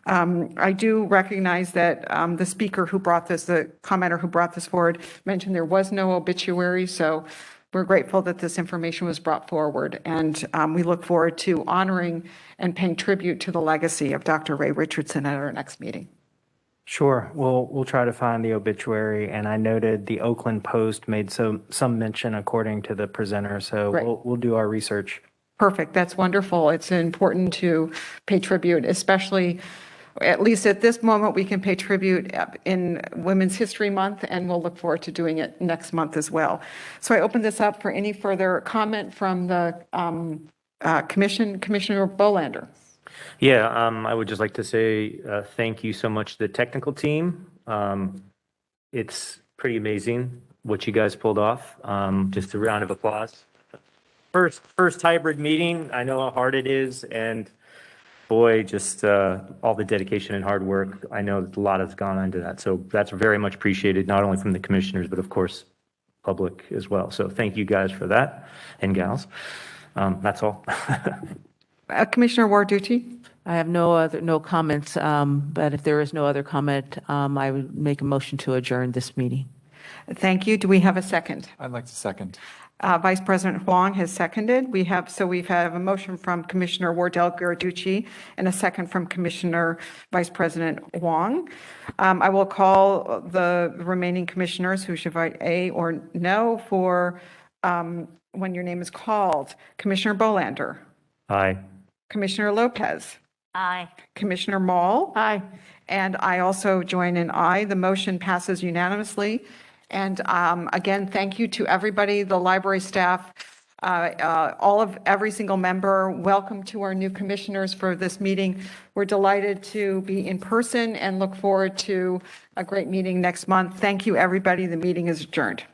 I do recognize that the speaker who brought this, the commenter who brought this forward, mentioned there was no obituary, so we're grateful that this information was brought forward, and we look forward to honoring and paying tribute to the legacy of Dr. Ray Richardson at our next meeting. Sure. We'll try to find the obituary, and I noted the Oakland Post made some mention according to the presenter, so Right. we'll do our research. Perfect. That's wonderful. It's important to pay tribute, especially, at least at this moment, we can pay tribute in Women's History Month, and we'll look forward to doing it next month as well. So I open this up for any further comment from the commission. Commissioner Bolander. Yeah, I would just like to say thank you so much to the technical team. It's pretty amazing what you guys pulled off. Just a round of applause. First hybrid meeting. I know how hard it is, and boy, just all the dedication and hard work. I know a lot has gone into that, so that's very much appreciated, not only from the commissioners, but of course, public as well. So thank you guys for that, and gals. That's all. Commissioner Warducci. I have no comments, but if there is no other comment, I would make a motion to adjourn this meeting. Thank you. Do we have a second? I'd like to second. Vice President Huang has seconded. We've had a motion from Commissioner Wardell Garducci and a second from Commissioner Vice President Huang. I will call the remaining commissioners who should vote A or no for when your name is called. Commissioner Bolander. Aye. Commissioner Lopez. Aye. Commissioner Mall. Aye. And I also join in aye. The motion passes unanimously. And again, thank you to everybody, the library staff, every single member. Welcome to our new commissioners for this meeting. We're delighted to be in person and look forward to a great meeting next month. Thank you, everybody. The meeting is adjourned.